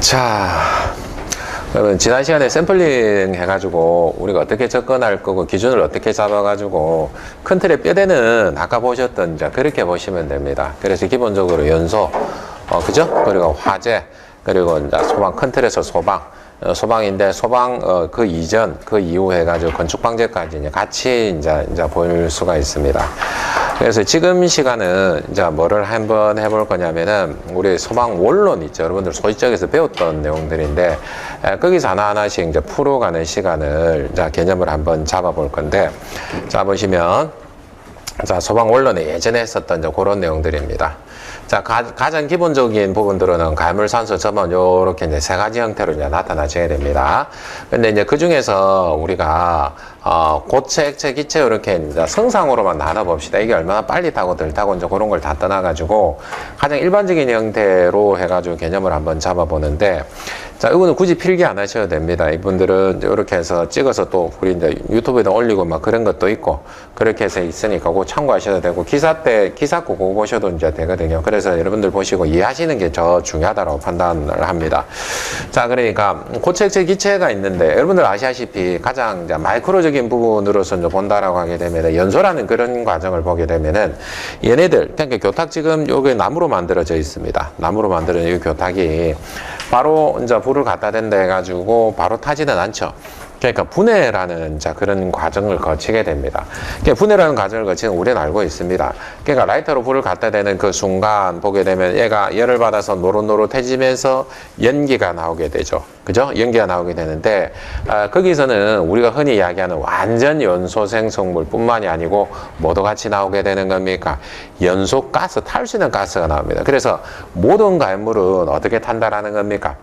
자, 그러면 지난 시간에 샘플링 해가지고 우리가 어떻게 접근할 거고 기준을 어떻게 잡아가지고 큰 틀의 뼈대는 아까 보셨던 이제 그렇게 보시면 됩니다. 그래서 기본적으로 연소, 그죠? 그리고 화재, 그리고 이제 소방, 큰 틀에서 소방. 소방인데 소방 그 이전 그 이후 해가지고 건축 방재까지 이제 같이 이제 볼 수가 있습니다. 그래서 지금 시간은 이제 뭐를 한번 해볼 거냐면은 우리 소방 원론 있죠. 여러분들 소위적에서 배웠던 내용들인데 거기서 하나하나씩 이제 풀어가는 시간을 이제 개념을 한번 잡아볼 건데 자 보시면 자 소방 원론에 예전에 했었던 이제 그런 내용들입니다. 자, 가장 기본적인 부분들은 가물산소 점원 요렇게 이제 세 가지 형태로 이제 나타나줘야 됩니다. 근데 이제 그 중에서 우리가 고체, 액체, 기체 이렇게 이제 성상으로만 나눠 봅시다. 이게 얼마나 빨리 타고 덜 타고 이제 그런 걸 다 떠나가지고 가장 일반적인 형태로 해가지고 개념을 한번 잡아보는데 자, 이거는 굳이 필기 안 하셔도 됩니다. 이분들은 이렇게 해서 찍어서 또 우리 이제 유튜브에도 올리고 막 그런 것도 있고 그렇게 해서 있으니까 그거 참고하셔도 되고 기사 거 그거 보셔도 이제 되거든요. 그래서 여러분들 보시고 이해하시는 게 더 중요하다고 판단을 합니다. 자, 그러니까 고체, 액체, 기체가 있는데 여러분들 아시다시피 가장 이제 마이크로적인 부분으로서 이제 본다라고 하게 되면 연소라는 그런 과정을 보게 되면은 얘네들, 그러니까 교탁 지금 여기 나무로 만들어져 있습니다. 나무로 만들어진 이 교탁이 바로 이제 불을 갖다 댄다 해가지고 바로 타지는 않죠. 그러니까 분해라는 자 그런 과정을 거치게 됩니다. 그러니까 분해라는 과정을 거치는 우리는 알고 있습니다. 그러니까 라이터로 불을 갖다 대는 그 순간 보게 되면 얘가 열을 받아서 노릇노릇해지면서 연기가 나오게 되죠. 그죠? 연기가 나오게 되는데 거기서는 우리가 흔히 이야기하는 완전 연소 생성물 뿐만이 아니고 뭐도 같이 나오게 되는 겁니까? 연소 가스, 탈 수 있는 가스가 나옵니다. 그래서 모든 가연물은 어떻게 탄다라는 겁니까?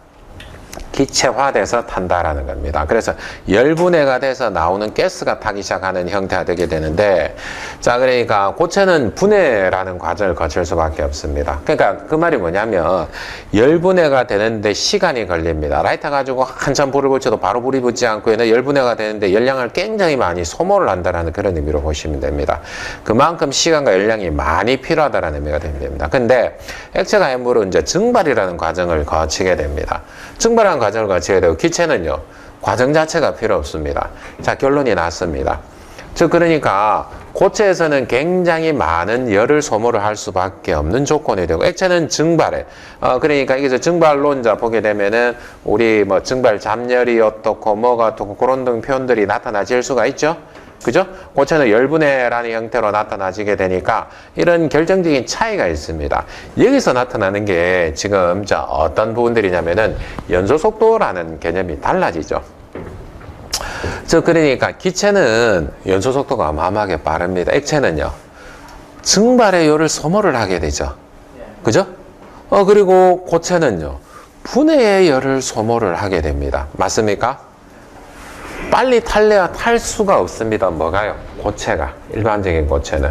기체화돼서 탄다라는 겁니다. 그래서 열분해가 돼서 나오는 가스가 타기 시작하는 형태가 되게 되는데 자 그러니까 고체는 분해라는 과정을 거칠 수밖에 없습니다. 그러니까 그 말이 뭐냐면 열분해가 되는데 시간이 걸립니다. 라이터 가지고 한참 불을 붙여도 바로 불이 붙지 않고 열분해가 되는데 열량을 굉장히 많이 소모를 한다는 그런 의미로 보시면 됩니다. 그만큼 시간과 열량이 많이 필요하다는 의미가 됩니다. 근데 액체 가연물은 이제 증발이라는 과정을 거치게 됩니다. 증발하는 과정을 거치게 되고 기체는요 과정 자체가 필요 없습니다. 자 결론이 났습니다. 즉 그러니까 고체에서는 굉장히 많은 열을 소모를 할 수밖에 없는 조건이 되고 액체는 증발해. 그러니까 여기서 증발론자 보게 되면은 우리 뭐 증발 잠열이 어떻고 뭐가 어떻고 그런 등 표현들이 나타나질 수가 있죠. 그죠? 고체는 열분해라는 형태로 나타나지게 되니까 이런 결정적인 차이가 있습니다. 여기서 나타나는 게 지금 자 어떤 부분들이냐면은 연소 속도라는 개념이 달라지죠. 즉 그러니까 기체는 연소 속도가 어마어마하게 빠릅니다. 액체는요 증발의 열을 소모를 하게 되죠. 그죠? 그리고 고체는요 분해의 열을 소모를 하게 됩니다. 맞습니까? 빨리 탈래야 탈 수가 없습니다. 뭐가요? 고체가. 일반적인 고체는.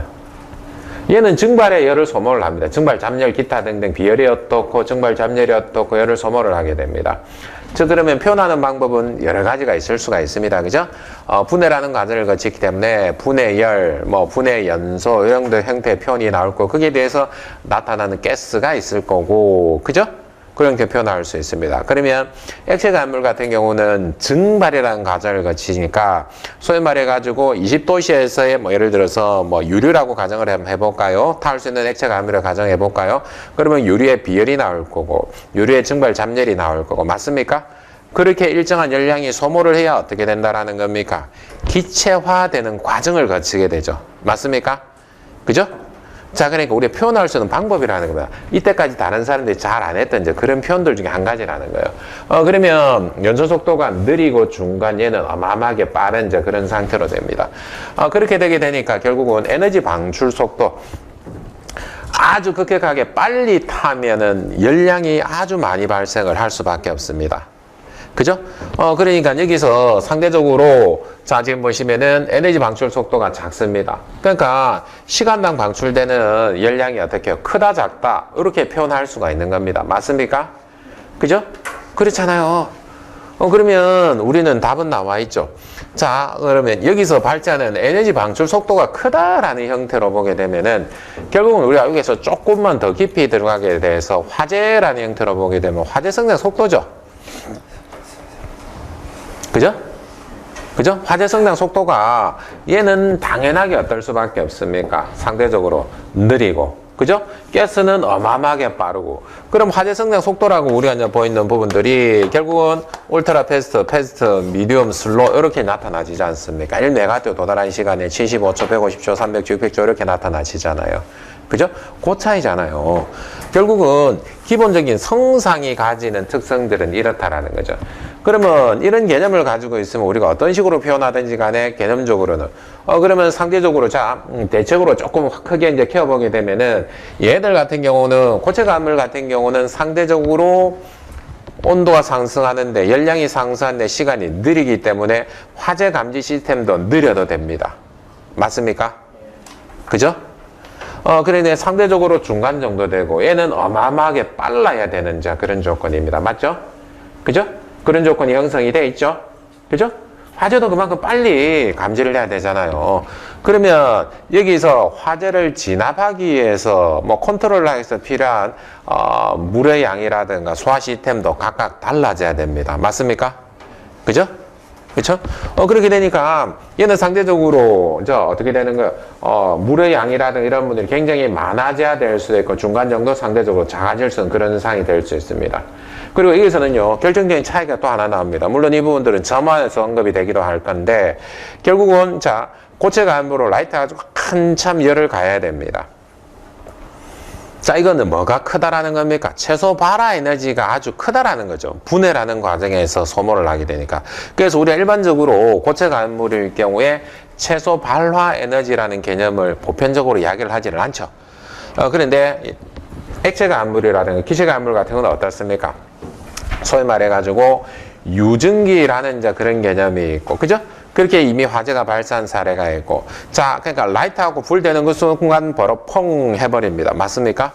얘는 증발의 열을 소모를 합니다. 증발 잠열 기타 등등 비열이 어떻고 증발 잠열이 어떻고 열을 소모를 하게 됩니다. 즉 그러면 표현하는 방법은 여러 가지가 있을 수가 있습니다. 그죠? 분해라는 과정을 거치기 때문에 분해열, 뭐 분해연소 이런 형태의 표현이 나올 거고 거기에 대해서 나타나는 가스가 있을 거고 그죠? 그렇게 표현할 수 있습니다. 그러면 액체 가연물 같은 경우는 증발이라는 과정을 거치니까 소위 말해가지고 20도씨에서의 뭐 예를 들어서 뭐 유류라고 가정을 한번 해볼까요? 탈 수 있는 액체 가연물을 가정해볼까요? 그러면 유류의 비열이 나올 거고 유류의 증발 잠열이 나올 거고 맞습니까? 그렇게 일정한 열량이 소모를 해야 어떻게 된다라는 겁니까? 기체화되는 과정을 거치게 되죠. 맞습니까? 그죠? 자, 그러니까 우리가 표현할 수 있는 방법이라는 겁니다. 이때까지 다른 사람들이 잘 안 했던 이제 그런 표현들 중에 한 가지라는 거예요. 그러면 연소 속도가 느리고 중간 얘는 어마어마하게 빠른 이제 그런 상태로 됩니다. 그렇게 되게 되니까 결국은 에너지 방출 속도 아주 급격하게 빨리 타면은 열량이 아주 많이 발생을 할 수밖에 없습니다. 그죠? 그러니까 여기서 상대적으로 자 지금 보시면은 에너지 방출 속도가 작습니다. 그러니까 시간당 방출되는 열량이 어떻게 해요? 크다 작다 이렇게 표현할 수가 있는 겁니다. 맞습니까? 그죠? 그렇잖아요. 그러면 우리는 답은 나와 있죠. 자, 그러면 여기서 발자는 에너지 방출 속도가 크다라는 형태로 보게 되면은 결국은 우리가 여기서 조금만 더 깊이 들어가게 돼서 화재라는 형태로 보게 되면 화재 성장 속도죠. 그죠? 그죠? 화재 성장 속도가 얘는 당연하게 어떨 수밖에 없습니까? 상대적으로 느리고. 그죠? 가스는 어마어마하게 빠르고. 그럼 화재 성장 속도라고 우리가 이제 보이는 부분들이 결국은 울트라 패스트, 패스트, 미디엄, 슬로 이렇게 나타나지지 않습니까? 1메가토 도달한 시간에 75초, 150초, 300초, 600초 이렇게 나타나지잖아요. 그죠? 그 차이잖아요. 결국은 기본적인 성상이 가지는 특성들은 이렇다라는 거죠. 그러면 이런 개념을 가지고 있으면 우리가 어떤 식으로 표현하든지 간에 개념적으로는 그러면 상대적으로 자 대책으로 조금 크게 이제 키워보게 되면은 얘들 같은 경우는 고체 가물 같은 경우는 상대적으로 온도가 상승하는데 열량이 상승하는데 시간이 느리기 때문에 화재 감지 시스템도 느려도 됩니다. 맞습니까? 그죠? 그러니 상대적으로 중간 정도 되고 얘는 어마어마하게 빨라야 되는 자 그런 조건입니다. 맞죠? 그죠? 그런 조건이 형성이 돼 있죠? 그죠? 화재도 그만큼 빨리 감지를 해야 되잖아요. 그러면 여기서 화재를 진압하기 위해서 뭐 컨트롤을 하기 위해서 필요한 물의 양이라든가 소화 시스템도 각각 달라져야 됩니다. 맞습니까? 그죠? 그렇죠? 그렇게 되니까 얘는 상대적으로 어떻게 되는 거예요? 물의 양이라든가 이런 분들이 굉장히 많아져야 될 수도 있고 중간 정도 상대적으로 작아질 수 있는 그런 상황이 될 수 있습니다. 그리고 여기서는요 결정적인 차이가 또 하나 나옵니다. 물론 이 부분들은 점화해서 언급이 되기도 할 건데 결국은 자 고체 가연부로 라이트 가지고 한참 열을 가해야 됩니다. 자, 이거는 뭐가 크다라는 겁니까? 최소 발화 에너지가 아주 크다라는 거죠. 분해라는 과정에서 소모를 하게 되니까. 그래서 우리가 일반적으로 고체 가연물일 경우에 최소 발화 에너지라는 개념을 보편적으로 이야기를 하지를 않죠. 그런데 액체 가연물이라든가 기체 가연물 같은 건 어떻습니까? 소위 말해가지고 유증기라는 그런 개념이 있고, 그죠? 그렇게 이미 화재가 발생한 사례가 있고, 자, 그러니까 라이트하고 불 되는 그 순간 바로 펑 해버립니다. 맞습니까?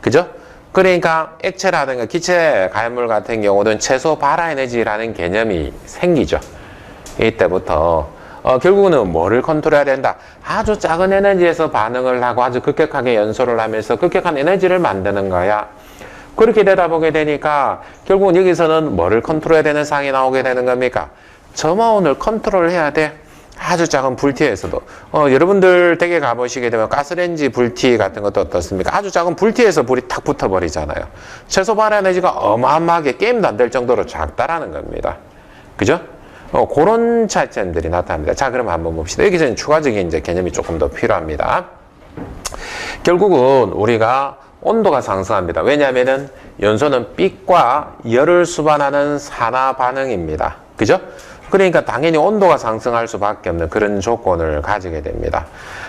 그죠? 그러니까 액체라든가 기체 가연물 같은 경우는 최소 발화 에너지라는 개념이 생기죠. 이때부터 결국은 뭐를 컨트롤해야 된다? 아주 작은 에너지에서 반응을 하고 아주 급격하게 연소를 하면서 급격한 에너지를 만드는 거야. 그렇게 되다 보게 되니까 결국은 여기서는 뭐를 컨트롤해야 되는 상황이 나오게 되는 겁니까? 점화온을 컨트롤해야 돼. 아주 작은 불티에서도. 여러분들 댁에 가보시게 되면 가스레인지 불티 같은 것도 어떻습니까? 아주 작은 불티에서 불이 탁 붙어버리잖아요. 최소 발화 에너지가 어마어마하게 게임도 안 될 정도로 작다라는 겁니다. 그죠? 그런 차이점들이 나타납니다. 자, 그럼 한번 봅시다. 여기서는 추가적인 이제 개념이 조금 더 필요합니다. 결국은 우리가 온도가 상승합니다. 왜냐하면은 연소는 빛과 열을 수반하는 산화 반응입니다. 그죠? 그러니까 당연히 온도가 상승할 수밖에 없는 그런 조건을 가지게 됩니다.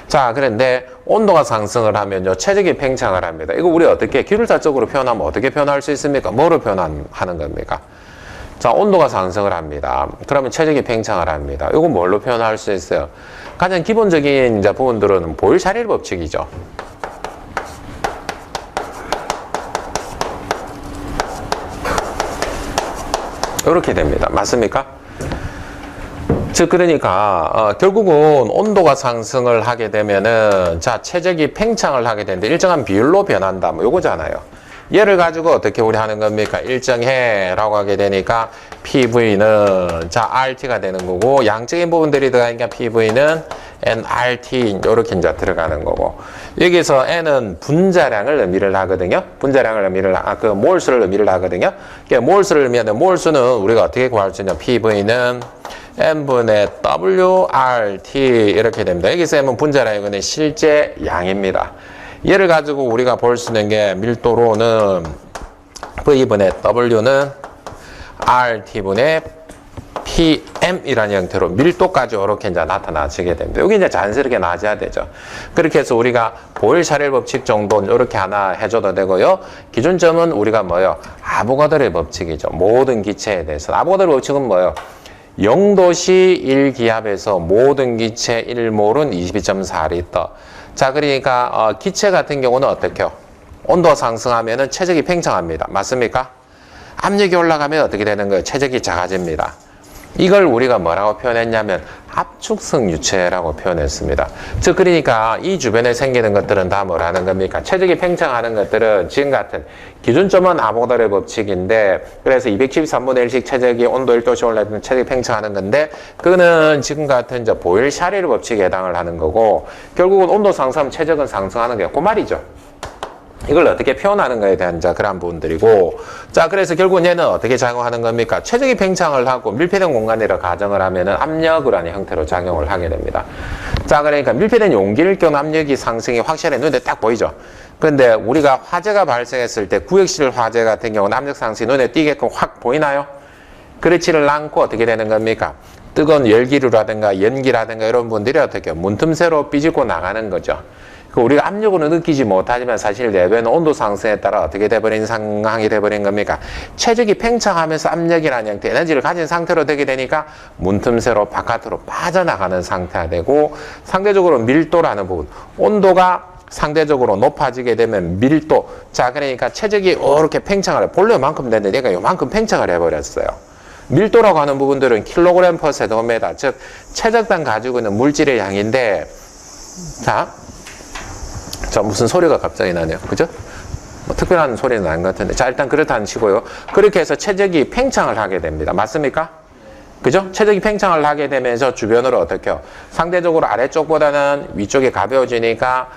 자, 그런데 온도가 상승을 하면요, 최적의 팽창을 합니다. 이거 우리 어떻게 기술사적으로 표현하면 어떻게 표현할 수 있습니까? 뭐로 표현하는 겁니까? 자, 온도가 상승을 합니다. 그러면 최적의 팽창을 합니다. 이거 뭘로 표현할 수 있어요? 가장 기본적인 이제 부분들은 보일샤릴 법칙이죠. 이렇게 됩니다. 맞습니까? 즉 그러니까 결국은 온도가 상승을 하게 되면은 자 최적이 팽창을 하게 되는데 일정한 비율로 변한다 뭐 요거잖아요. 얘를 가지고 어떻게 우리 하는 겁니까? 일정해 라고 하게 되니까 PV는 자 RT가 되는 거고 양적인 부분들이 들어가니까 PV는 nRT 이렇게 이제 들어가는 거고 여기서 N은 분자량을 의미를 하거든요. 분자량을 의미를 그 몰수를 의미를 하거든요. 그러니까 몰수를 의미하는 몰수는 우리가 어떻게 구할 수 있냐? PV는 N분의 WRT 이렇게 됩니다. 여기서 M은 분자량이거든요. 실제 양입니다. 얘를 가지고 우리가 볼 수 있는 게 밀도로는 V분의 W는 RT분의 PM이라는 형태로 밀도까지 이렇게 이제 나타나지게 됩니다. 여기 이제 자연스럽게 나와줘야 되죠. 그렇게 해서 우리가 보일샤릴 법칙 정도는 이렇게 하나 해줘도 되고요. 기준점은 우리가 뭐요? 아보가드로의 법칙이죠. 모든 기체에 대해서. 아보가드로 법칙은 뭐요? 0도시 1기압에서 모든 기체 1몰은 22.4리터. 자, 그러니까 기체 같은 경우는 어떻게요? 온도가 상승하면은 최적이 팽창합니다. 맞습니까? 압력이 올라가면 어떻게 되는 거예요? 최적이 작아집니다. 이걸 우리가 뭐라고 표현했냐면 압축성 유체라고 표현했습니다. 즉 그러니까 이 주변에 생기는 것들은 다 뭐라는 겁니까? 최적이 팽창하는 것들은 지금 같은 기준점은 아보가드로의 법칙인데, 그래서 213분의 1씩 최적이 온도 1도씩 올라가면 최적이 팽창하는 건데, 그거는 지금 같은 이제 보일-샤릴의 법칙에 해당을 하는 거고, 결국은 온도 상승하면 최적은 상승하는 게 그 말이죠. 이걸 어떻게 표현하는 거에 대한 자 그런 부분들이고, 자 그래서 결국은 얘는 어떻게 작용하는 겁니까? 최적이 팽창을 하고 밀폐된 공간이라 가정을 하면은 압력을 하는 형태로 작용을 하게 됩니다. 자 그러니까 밀폐된 용기를 껴는 압력이 상승이 확실히 눈에 딱 보이죠. 그런데 우리가 화재가 발생했을 때 구역실 화재 같은 경우는 압력 상승이 눈에 띄게끔 확 보이나요? 그렇지를 않고 어떻게 되는 겁니까? 뜨거운 열기류라든가 연기라든가 이런 분들이 어떻게 문틈새로 삐집고 나가는 거죠. 우리가 압력으로 느끼지 못하지만 사실 내부에는 온도 상승에 따라 어떻게 돼버린 상황이 돼버린 겁니까? 최적이 팽창하면서 압력이라는 형태, 에너지를 가진 상태로 되게 되니까 문틈새로 바깥으로 빠져나가는 상태가 되고, 상대적으로 밀도라는 부분, 온도가 상대적으로 높아지게 되면 밀도, 자 그러니까 최적이 이렇게 팽창을 해. 본래 요만큼 됐는데 얘가 요만큼 팽창을 해버렸어요. 밀도라고 하는 부분들은 킬로그램 퍼 세도메다, 즉 최적당 가지고 있는 물질의 양인데, 자, 무슨 소리가 갑자기 나네요. 그죠? 뭐 특별한 소리는 아닌 것 같은데. 자, 일단 그렇다는 치고요. 그렇게 해서 최적이 팽창을 하게 됩니다. 맞습니까? 그죠? 최적이 팽창을 하게 되면서 주변으로 어떻게 해요? 상대적으로 아래쪽보다는 위쪽이 가벼워지니까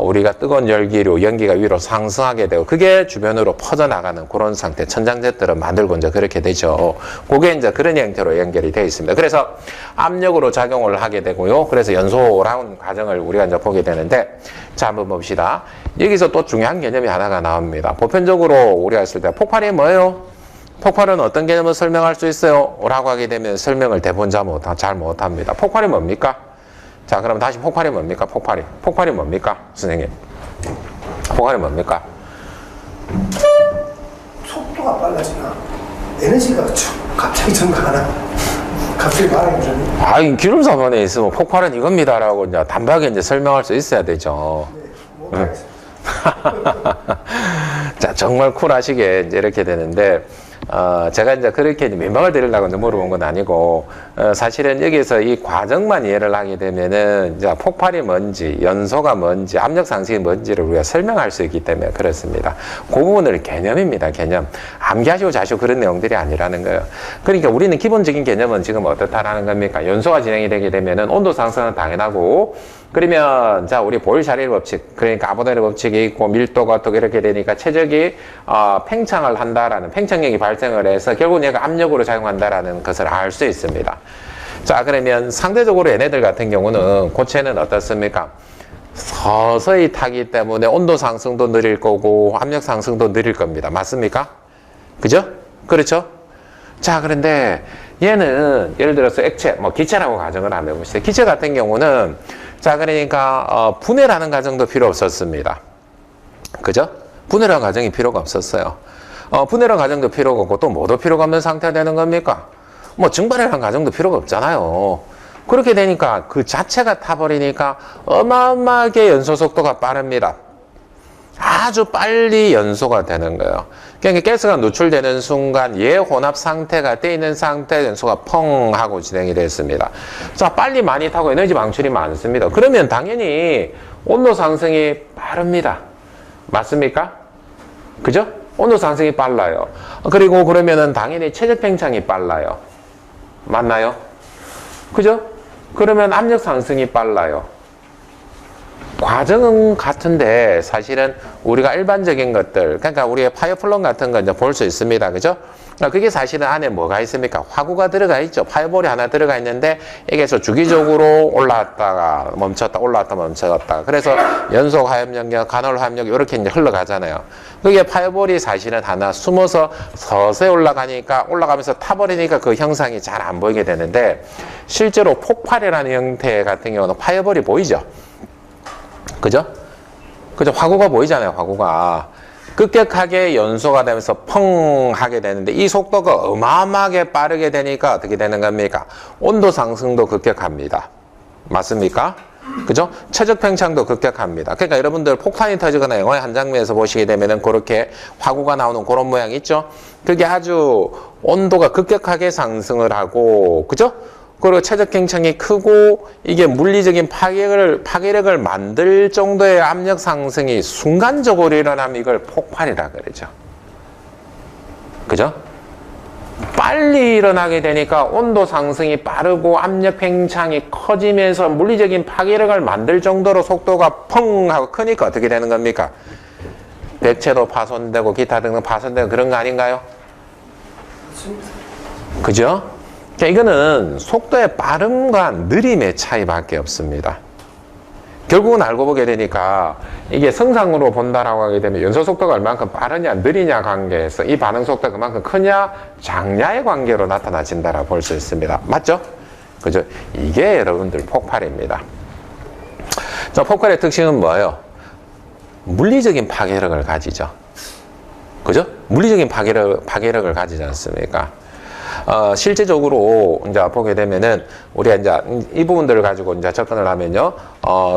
우리가 뜨거운 열기류, 연기가 위로 상승하게 되고, 그게 주변으로 퍼져나가는 그런 상태, 천장제들을 만들고 이제 그렇게 되죠. 그게 이제 그런 형태로 연결이 되어 있습니다. 그래서 압력으로 작용을 하게 되고요. 그래서 연소라는 과정을 우리가 이제 보게 되는데, 자, 한번 봅시다. 여기서 또 중요한 개념이 하나가 나옵니다. 보편적으로 우리가 했을 때 폭발이 뭐예요? 폭발은 어떤 개념을 설명할 수 있어요? 라고 하게 되면 설명을 대부분 잘 못합니다. 폭발이 뭡니까? 자, 그럼 다시 폭발이 뭡니까? 폭발이 뭡니까? 선생님. 폭발이 뭡니까? 속도가 빨라지나? 에너지가 갑자기 증가하나? 갑자기 말하기 전에? 아, 기름사반에 있으면 폭발은 이겁니다라고 이제 단박에 이제 설명할 수 있어야 되죠. 네, 못하겠습니다. 자, 정말 쿨하시게 이제 이렇게 되는데, 제가 이제 그렇게 민망을 드리려고 이제 물어본 건 아니고, 사실은 여기서 이 과정만 이해를 하게 되면은, 이제 폭발이 뭔지, 연소가 뭔지, 압력 상승이 뭔지를 우리가 설명할 수 있기 때문에 그렇습니다. 그 부분을 개념입니다, 개념. 암기하시고 자시고 그런 내용들이 아니라는 거예요. 그러니까 우리는 기본적인 개념은 지금 어떻다라는 겁니까? 연소가 진행이 되게 되면은 온도 상승은 당연하고, 그러면 자 우리 보일-샤릴 법칙, 그러니까 아보가드로 법칙이 있고 밀도가 어떻게 이렇게 되니까 최적이 팽창을 한다라는, 팽창력이 발생을 해서 결국 얘가 압력으로 작용한다라는 것을 알 수 있습니다. 자 그러면 상대적으로 얘네들 같은 경우는 고체는 어떻습니까? 서서히 타기 때문에 온도 상승도 느릴 거고 압력 상승도 느릴 겁니다. 맞습니까? 그죠? 그렇죠? 자 그런데 얘는 예를 들어서 액체, 뭐 기체라고 가정을 한번 해봅시다. 기체 같은 경우는 자 그러니까 분해라는 과정도 필요 없었습니다. 그죠? 분해라는 과정이 필요가 없었어요. 분해라는 과정도 필요가 없고 또 뭐도 필요가 없는 상태가 되는 겁니까? 뭐 증발이라는 과정도 필요가 없잖아요. 그렇게 되니까 그 자체가 타버리니까 어마어마하게 연소 속도가 빠릅니다. 아주 빨리 연소가 되는 거예요. 그러니까 가스가 누출되는 순간 예혼합 상태가 돼 있는 상태 연소가 펑 하고 진행이 됐습니다. 자, 빨리 많이 타고 에너지 방출이 많습니다. 그러면 당연히 온도 상승이 빠릅니다. 맞습니까? 그죠? 온도 상승이 빨라요. 그리고 그러면은 당연히 최적 팽창이 빨라요. 맞나요? 그죠? 그러면 압력 상승이 빨라요. 과정은 같은데 사실은 우리가 일반적인 것들, 그러니까 우리의 파이어플럼 같은 거 이제 볼 수 있습니다. 그죠? 그게 사실은 안에 뭐가 있습니까? 화구가 들어가 있죠. 파이어볼이 하나 들어가 있는데 여기에서 주기적으로 올라왔다가 멈췄다, 올라왔다 멈췄다. 그래서 연속 화염연료, 간헐 화염연료 이렇게 이제 흘러가잖아요. 그게 파이어볼이 사실은 하나 숨어서 서서히 올라가면서 타버리니까 그 형상이 잘 안 보이게 되는데, 실제로 폭발이라는 형태 같은 경우는 파이어볼이 보이죠. 그죠? 그죠? 화구가 보이잖아요, 화구가. 급격하게 연소가 되면서 펑 하게 되는데 이 속도가 어마어마하게 빠르게 되니까 어떻게 되는 겁니까? 온도 상승도 급격합니다. 맞습니까? 그죠? 최적 팽창도 급격합니다. 그러니까 여러분들 폭탄이 터지거나 영화의 한 장면에서 보시게 되면은 그렇게 화구가 나오는 그런 모양 있죠? 그게 아주 온도가 급격하게 상승을 하고, 그죠? 그리고 최적 팽창이 크고 이게 물리적인 파괴력을 만들 정도의 압력 상승이 순간적으로 일어나면 이걸 폭발이라 그러죠. 그죠? 빨리 일어나게 되니까 온도 상승이 빠르고 압력 팽창이 커지면서 물리적인 파괴력을 만들 정도로 속도가 펑 하고 크니까 어떻게 되는 겁니까? 백체도 파손되고 기타 등등 파손되고 그런 거 아닌가요? 그죠? 그러니까 이거는 속도의 빠름과 느림의 차이밖에 없습니다. 결국은 알고 보게 되니까 이게 성상으로 본다라고 하게 되면 연소 속도가 얼만큼 빠르냐 느리냐 관계에서 이 반응 속도가 그만큼 크냐 작냐의 관계로 나타나진다라고 볼 수 있습니다. 맞죠? 그죠? 이게 여러분들 폭발입니다. 자, 폭발의 특징은 뭐예요? 물리적인 파괴력을 가지죠. 그죠? 물리적인 파괴력을 가지지 않습니까? 실제적으로 이제 보게 되면은 우리가 이제 이 부분들을 가지고 이제 접근을 하면요,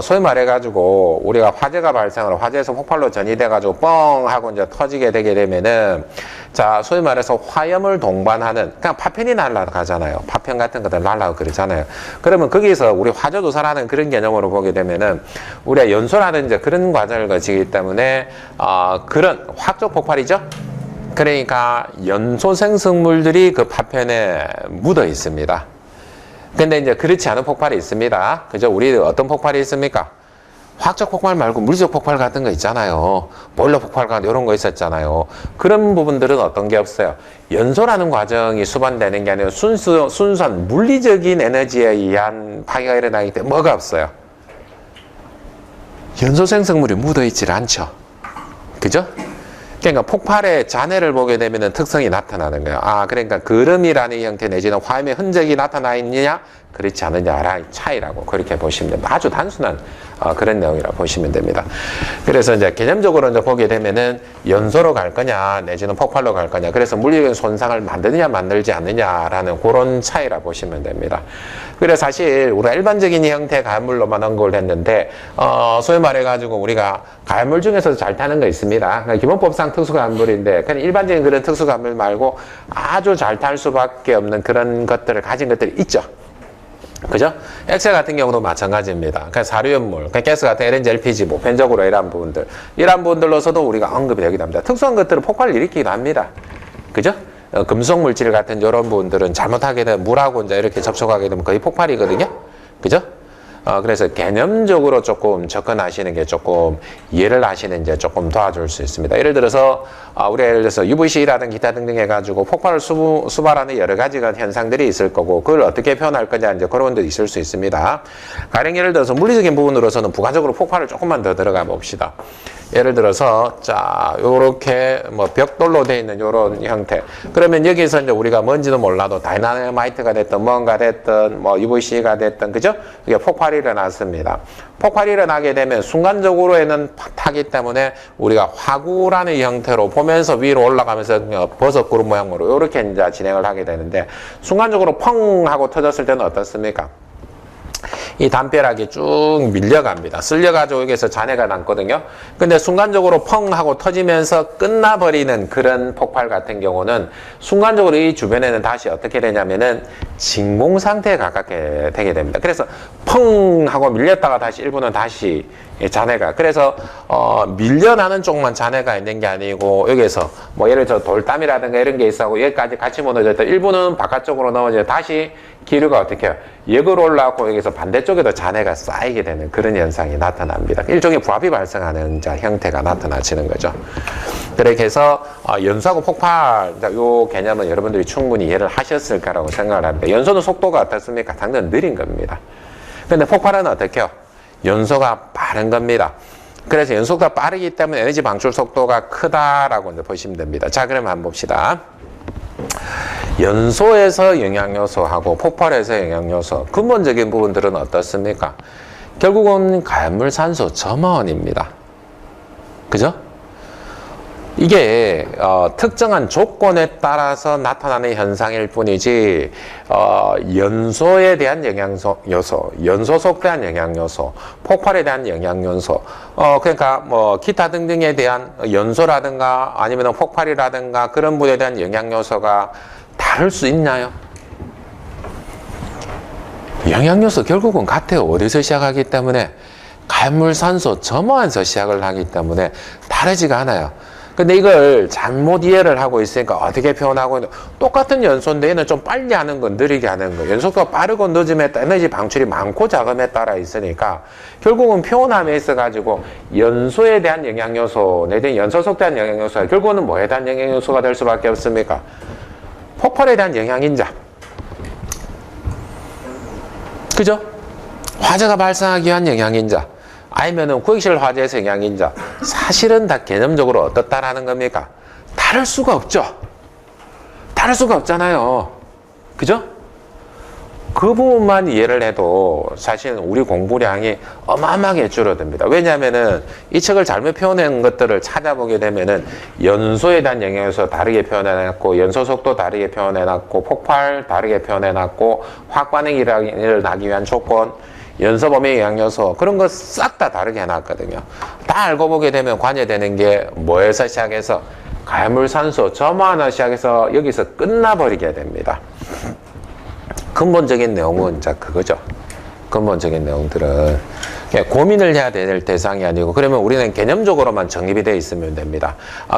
소위 말해가지고 우리가 화재가 발생을 화재에서 폭발로 전이돼가지고 뻥 하고 이제 터지게 되게 되면은 자, 소위 말해서 화염을 동반하는 그냥 파편이 날아가잖아요. 파편 같은 것들 날아가고 그러잖아요. 그러면 거기서 우리 화재조사라는 그런 개념으로 보게 되면은 우리가 연소라든지 그런 과정을 거치기 때문에 그런 화학적 폭발이죠. 그러니까 연소 생성물들이 그 파편에 묻어 있습니다. 근데 이제 그렇지 않은 폭발이 있습니다. 그죠? 우리 어떤 폭발이 있습니까? 화학적 폭발 말고 물리적 폭발 같은 거 있잖아요. 보일러 폭발 같은 이런 거 있었잖아요. 그런 부분들은 어떤 게 없어요. 연소라는 과정이 수반되는 게 아니라 순수한 물리적인 에너지에 의한 파괴가 일어나기 때문에 뭐가 없어요. 연소 생성물이 묻어 있질 않죠. 그죠? 그러니까 폭발의 잔해를 보게 되면 특성이 나타나는 거예요. 그러니까 그름이라는 형태 내지는 화염의 흔적이 나타나 있느냐 그렇지 않느냐라는 차이라고 그렇게 보시면 됩니다. 아주 단순한 그런 내용이라고 보시면 됩니다. 그래서 이제 개념적으로 이제 보게 되면은 연소로 갈 거냐 내지는 폭발로 갈 거냐, 그래서 물리적인 손상을 만드느냐 만들지 않느냐라는 그런 차이라 보시면 됩니다. 그래서 사실 우리가 일반적인 형태의 가물로만 언급을 했는데 소위 말해가지고 우리가 가물 중에서도 잘 타는 거 있습니다. 그러니까 기본법상 특수가물인데 그냥 일반적인 그런 특수가물 말고 아주 잘 탈 수밖에 없는 그런 것들을 가진 것들이 있죠. 그죠? 엑셀 같은 경우도 마찬가지입니다. 그러니까 사료연물, 그러니까 가스 같은 LNG, LPG, 보편적으로 이러한 부분들로서도 우리가 언급이 되기도 합니다. 특수한 것들은 폭발을 일으키기도 합니다. 그죠? 금속 물질 같은 이런 부분들은 잘못하게 되면 물하고 이제 이렇게 접촉하게 되면 거의 폭발이거든요. 그죠? 그래서 개념적으로 조금 접근하시는 게 조금 이해를 하시는 이제 조금 도와줄 수 있습니다. 예를 들어서 우리가 예를 들어서 UVC라든 기타 등등 해가지고 폭발을 수발하는 여러 가지 현상들이 있을 거고 그걸 어떻게 표현할 거냐 이제 그런 것도 있을 수 있습니다. 가령 예를 들어서 물리적인 부분으로서는 부가적으로 폭발을 조금만 더 들어가 봅시다. 예를 들어서 자 요렇게 뭐 벽돌로 되어 있는 요런 형태, 그러면 여기서 이제 우리가 뭔지는 몰라도 다이나마이트가 됐든 뭔가 됐든 뭐 UVC가 됐든 그죠? 이게 폭발이 일어났습니다. 폭발이 일어나게 되면 순간적으로에는 타기 때문에 우리가 화구라는 형태로 보면서 위로 올라가면서 버섯 구름 모양으로 이렇게 이제 진행을 하게 되는데 순간적으로 펑 하고 터졌을 때는 어떻습니까? 이 담벼락이 쭉 밀려갑니다. 쓸려가지고 여기서 잔해가 남거든요. 근데 순간적으로 펑 하고 터지면서 끝나버리는 그런 폭발 같은 경우는 순간적으로 이 주변에는 다시 어떻게 되냐면은 진공 상태에 가깝게 되게 됩니다. 그래서 펑 하고 밀렸다가 다시 일부는 다시 잔해가, 그래서 밀려나는 쪽만 잔해가 있는 게 아니고 여기에서 뭐 예를 들어 돌담이라든가 이런 게 있어고 여기까지 같이 무너졌다 일부는 바깥쪽으로 넘어져 다시 기류가 어떻게 해요? 역으로 올라가고 여기서 반대쪽에도 잔해가 쌓이게 되는 그런 현상이 나타납니다. 일종의 부합이 발생하는 형태가 나타나지는 거죠. 그렇게 해서 연소하고 폭발 요 개념은 여러분들이 충분히 이해를 하셨을 거라고 생각을 합니다. 연소는 속도가 어떻습니까? 당연히 느린 겁니다. 근데 폭발은 어떻게 해요? 연소가 빠른 겁니다. 그래서 연소가 빠르기 때문에 에너지 방출 속도가 크다라고 이제 보시면 됩니다. 자, 그러면 한번 봅시다. 연소에서 영향요소하고 폭발에서 영향요소 근본적인 부분들은 어떻습니까? 결국은 가연물산소 점원입니다. 그죠? 이게 특정한 조건에 따라서 나타나는 현상일 뿐이지 연소에 대한 요소, 연소속에 대한 영향요소, 폭발에 대한 영향요소, 그러니까 뭐 기타 등등에 대한 연소라든가 아니면 폭발이라든가 그런 부분에 대한 영향요소가 다를 수 있나요? 영향요소 결국은 같아요. 어디서 시작하기 때문에 갈물산소 점화에서 시작을 하기 때문에 다르지가 않아요. 근데 이걸 잘못 이해를 하고 있으니까 어떻게 표현하고 있는, 똑같은 연소인데 얘는 좀 빨리 하는 건 느리게 하는 거, 연소가 빠르고 늦음에 따라 에너지 방출이 많고 작음에 따라 있으니까 결국은 표현함에 있어 가지고 연소에 대한 영향요소 내지는 연소속에 대한 영향요소가 결국은 뭐에 대한 영향요소가 될 수밖에 없습니까? 폭발에 대한 영향인자, 그죠? 화재가 발생하기 위한 영향인자, 아니면은 구역실 화재에서 영향인자, 사실은 다 개념적으로 어떻다라는 겁니까? 다를 수가 없죠. 다를 수가 없잖아요. 그죠? 그 부분만 이해를 해도 사실은 우리 공부량이 어마어마하게 줄어듭니다. 왜냐하면은 이 책을 잘못 표현한 것들을 찾아보게 되면은 연소에 대한 영향에서 다르게 표현해놨고, 연소 속도 다르게 표현해놨고, 폭발 다르게 표현해놨고, 화학 반응이 일어나기 위한 조건, 연소 범위 영향요소, 그런 거 싹 다 다르게 해놨거든요. 다 알고 보게 되면 관여되는 게 뭐에서 시작해서 갈물산소 점화나 시작해서 여기서 끝나버리게 됩니다. 근본적인 내용은 자 그거죠. 근본적인 내용들은 고민을 해야 될 대상이 아니고, 그러면 우리는 개념적으로만 정립이 되어 있으면 됩니다.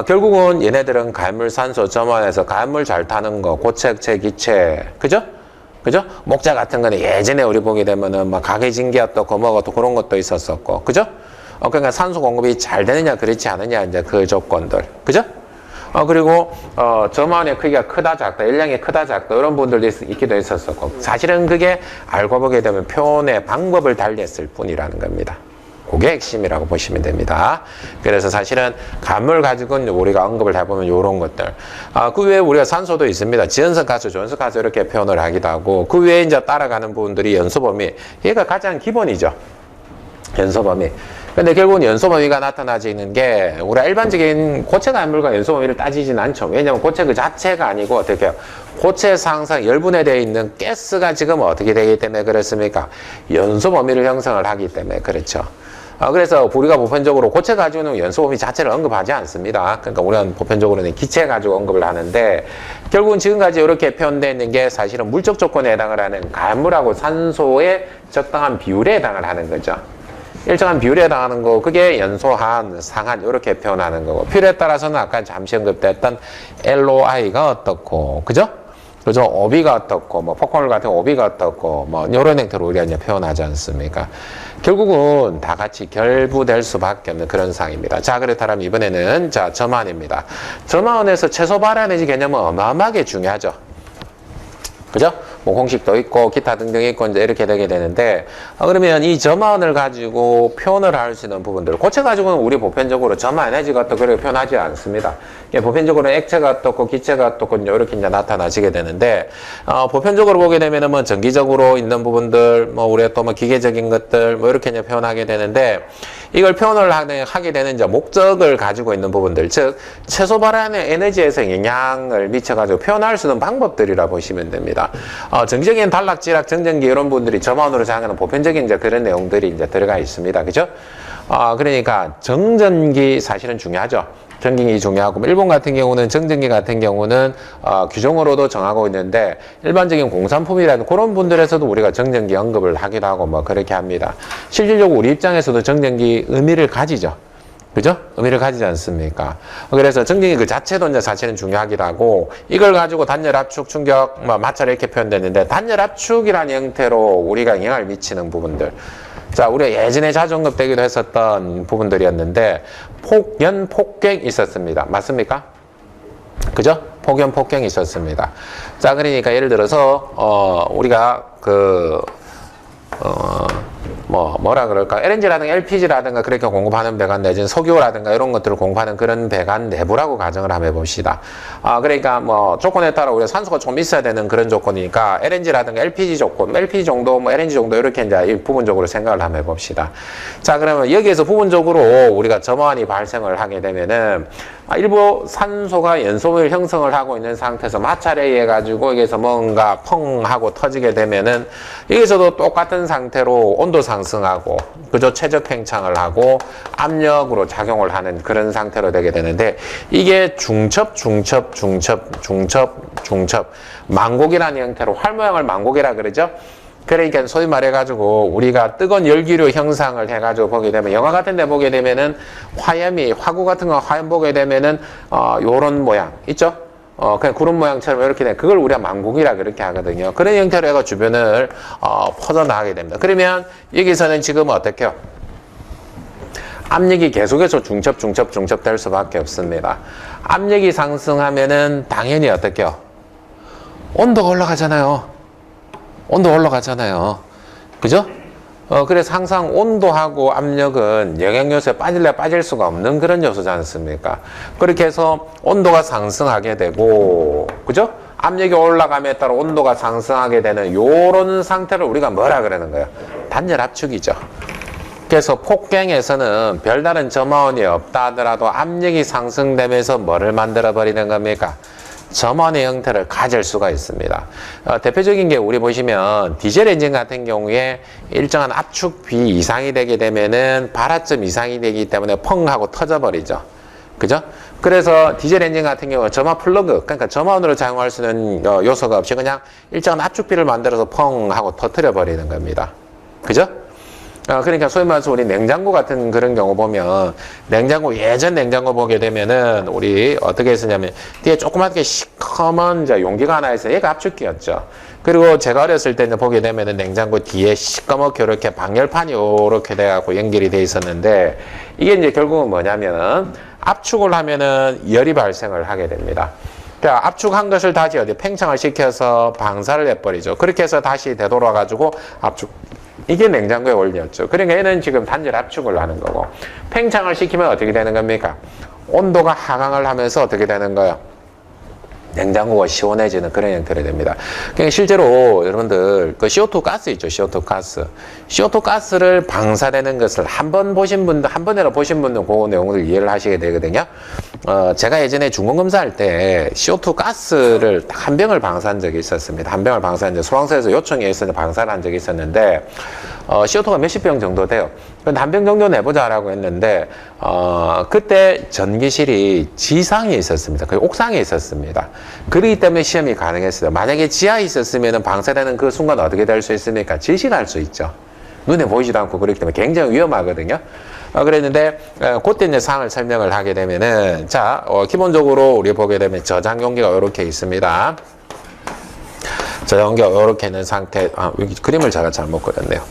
결국은 얘네들은 갈물산소 점화에서 갈물 잘 타는 거, 고체액체, 기체, 그죠? 그죠? 목자 같은 거는 예전에 우리 보게 되면은 막 가게진기 어떻고 뭐가 또 그런 것도 있었었고, 그죠? 그러니까 산소 공급이 잘 되느냐 그렇지 않느냐 이제 그 조건들, 그죠? 그리고 점화원의 크기가 크다 작다, 일량이 크다 작다 이런 분들도 있기도 했었었고, 사실은 그게 알고 보게 되면 표현의 방법을 달리했을 뿐이라는 겁니다. 그게 핵심이라고 보시면 됩니다. 그래서 사실은 간물 가지고는 우리가 언급을 해보면 이런 것들. 그 외에 우리가 산소도 있습니다. 지연성 가스, 조연성 가스 이렇게 표현을 하기도 하고, 그 외에 이제 따라가는 부분들이 연소 범위. 얘가 가장 기본이죠. 연소 범위. 근데 결국은 연소 범위가 나타나지는 게 우리가 일반적인 고체 간물과 연소 범위를 따지진 않죠. 왜냐하면 고체 그 자체가 아니고 어떻게 해요? 고체 상상 열분에 되어 있는 가스가 지금 어떻게 되기 때문에 그렇습니까? 연소 범위를 형성을 하기 때문에 그렇죠. 그래서 우리가 보편적으로 고체 가지고는 연소 범위 자체를 언급하지 않습니다. 그러니까 우리가 보편적으로는 기체 가지고 언급을 하는데, 결국은 지금까지 이렇게 표현되어 있는 게 사실은 물적 조건에 해당을 하는 간물하고 산소의 적당한 비율에 해당을 하는 거죠. 일정한 비율에 해당하는 거, 그게 연소한, 상한 이렇게 표현하는 거고, 필요에 따라서는 아까 잠시 언급됐던 LOI가 어떻고, 그죠? 그죠? 오비가 어떻고, 뭐, 폭발물 같은 오비가 어떻고, 뭐, 이런 형태로 우리가 이제 표현하지 않습니까? 결국은 다 같이 결부될 수밖에 없는 그런 상황입니다. 자, 그렇다면 이번에는, 자, 점화원입니다. 점화원에서 최소 발화에너지 개념은 어마어마하게 중요하죠. 그죠? 뭐 공식도 있고 기타 등등 있고 이제 이렇게 되게 되는데, 그러면 이 점화원을 가지고 표현을 할 수 있는 부분들, 고체 가지고는 우리 보편적으로 점화 에너지가 또 그렇게 표현하지 않습니다. 보편적으로 액체가 어떻고 기체가 어떻고 이렇게 이제 나타나시게 되는데, 보편적으로 보게 되면은 뭐 전기적으로 있는 부분들, 뭐 우리가 또 뭐 기계적인 것들 뭐 이렇게 이제 표현하게 되는데, 이걸 표현을 하게 되는 이제 목적을 가지고 있는 부분들, 즉 최소 발화의 에너지에서 영향을 미쳐가지고 표현할 수 있는 방법들이라 보시면 됩니다. 정기적인 단락지락, 정전기 이런 분들이 점화원으로 생각하는 보편적인 이제 그런 내용들이 이제 들어가 있습니다. 그죠? 그러니까 정전기 사실은 중요하죠. 전기기 중요하고, 일본 같은 경우는 정전기 같은 경우는 규정으로도 정하고 있는데, 일반적인 공산품이라는 그런 분들에서도 우리가 정전기 언급을 하기도 하고 뭐 그렇게 합니다. 실질적으로 우리 입장에서도 정전기 의미를 가지죠. 그죠? 의미를 가지지 않습니까? 그래서 정전기 그 자체도 이제 사실은 중요하기도 하고, 이걸 가지고 단열 압축, 충격, 뭐 마찰 이렇게 표현됐는데, 단열 압축이라는 형태로 우리가 영향을 미치는 부분들. 자, 우리가 예전에 자주 언급되기도 했었던 부분들이었는데, 폭연, 폭갱 있었습니다. 맞습니까? 그죠? 폭연, 폭갱이 있었습니다. 자, 그러니까 예를 들어서, 우리가 뭐라 그럴까? LNG라든가 LPG라든가 그렇게 공급하는 배관 내지는 석유라든가 이런 것들을 공급하는 그런 배관 내부라고 가정을 한번 해봅시다. 그러니까 뭐 조건에 따라 우리가 산소가 좀 있어야 되는 그런 조건이니까 LNG라든가 LPG 조건, LPG 정도, 뭐 LNG 정도 이렇게 이제 부분적으로 생각을 한번 해봅시다. 자, 그러면 여기에서 부분적으로 우리가 점화원이 발생을 하게 되면은 일부 산소가 연소물 형성을 하고 있는 상태에서 마찰에 의해 가지고 여기서 뭔가 펑 하고 터지게 되면은 여기서도 똑같은 상태로 온도 상승하고 그저 최적 팽창을 하고 압력으로 작용을 하는 그런 상태로 되게 되는데 이게 중첩 망곡이라는 형태로 활 모양을 망곡이라 그러죠. 그러니까 소위 말해가지고 우리가 뜨거운 열기류 형상을 해가지고 보게 되면 영화 같은 데 보게 되면은 화염이 화구 같은 거 화염 보게 되면은 요런 모양 있죠? 그냥 구름 모양처럼 이렇게 돼. 그걸 우리가 망곡이라 그렇게 하거든요. 그런 형태로 해가 주변을 퍼져나가게 됩니다. 그러면 여기서는 지금 어떻게 해요? 압력이 계속해서 중첩 될 수밖에 없습니다. 압력이 상승하면은 당연히 어떻게 해요? 온도가 올라가잖아요. 온도 올라가잖아요. 그죠? 그래서 항상 온도하고 압력은 영향요소에 빠질래 빠질 수가 없는 그런 요소지 않습니까? 그렇게 해서 온도가 상승하게 되고, 그죠? 압력이 올라감에 따라 온도가 상승하게 되는 요런 상태를 우리가 뭐라 그러는 거예요? 단열 압축이죠. 그래서 폭갱에서는 별다른 점화원이 없다 하더라도 압력이 상승되면서 뭐를 만들어 버리는 겁니까? 점원의 형태를 가질 수가 있습니다. 대표적인 게 우리 보시면 디젤 엔진 같은 경우에 일정한 압축 비 이상이 되게 되면은 발화점 이상이 되기 때문에 펑 하고 터져버리죠. 그죠? 그래서 디젤 엔진 같은 경우 점화 플러그, 그러니까 점화원으로 작용할 수 있는 요소가 없이 그냥 일정한 압축비를 만들어서 펑 하고 터뜨려 버리는 겁니다. 그죠? 그러니까 소위 말해서 우리 냉장고 같은 그런 경우 보면 냉장고 예전 냉장고 보게 되면은 우리 어떻게 했었냐면 뒤에 조그맣게 시커먼 용기가 하나 있어요. 얘가 압축기였죠. 그리고 제가 어렸을 때는 보게 되면은 냉장고 뒤에 시꺼멓게 이렇게 방열판이 이렇게 돼갖고 연결이 돼 있었는데 이게 이제 결국은 뭐냐면 압축을 하면은 열이 발생을 하게 됩니다. 그러니까 압축한 것을 다시 어디 팽창을 시켜서 방사를 해버리죠. 그렇게 해서 다시 되돌아가지고 압축. 이게 냉장고의 원리였죠. 그러니까 얘는 지금 단절 압축을 하는 거고 팽창을 시키면 어떻게 되는 겁니까? 온도가 하강을 하면서 어떻게 되는 거예요? 냉장고가 시원해지는 그런 형태로 됩니다. 그러니까 실제로 여러분들 그 CO2 가스 있죠. CO2 가스. CO2 가스를 방사되는 것을 한 번이라도 보신 분들 그 내용을 이해를 하시게 되거든요. 제가 예전에 중공검사할 때 CO2 가스를 한 병을 방사한 적이 있었습니다. 한 병을 방사한 적, 소방서에서 요청이 있어서 방사를 한 적이 있었는데, CO2가 몇십 병 정도 돼요. 근데 한 병 정도 내보자라고 했는데, 그때 전기실이 지상에 있었습니다. 거의 옥상에 있었습니다. 그렇기 때문에 시험이 가능했어요. 만약에 지하에 있었으면 방사되는 그 순간 어떻게 될 수 있습니까? 질식할 수 있죠. 눈에 보이지도 않고 그렇기 때문에 굉장히 위험하거든요. 그랬는데 그때 이제 사항을 설명을 하게 되면은 자 기본적으로 우리 보게 되면 저장 용기가 이렇게 있습니다. 저장 용기가 이렇게 있는 상태. 여기 그림을 제가 잘못 그렸네요.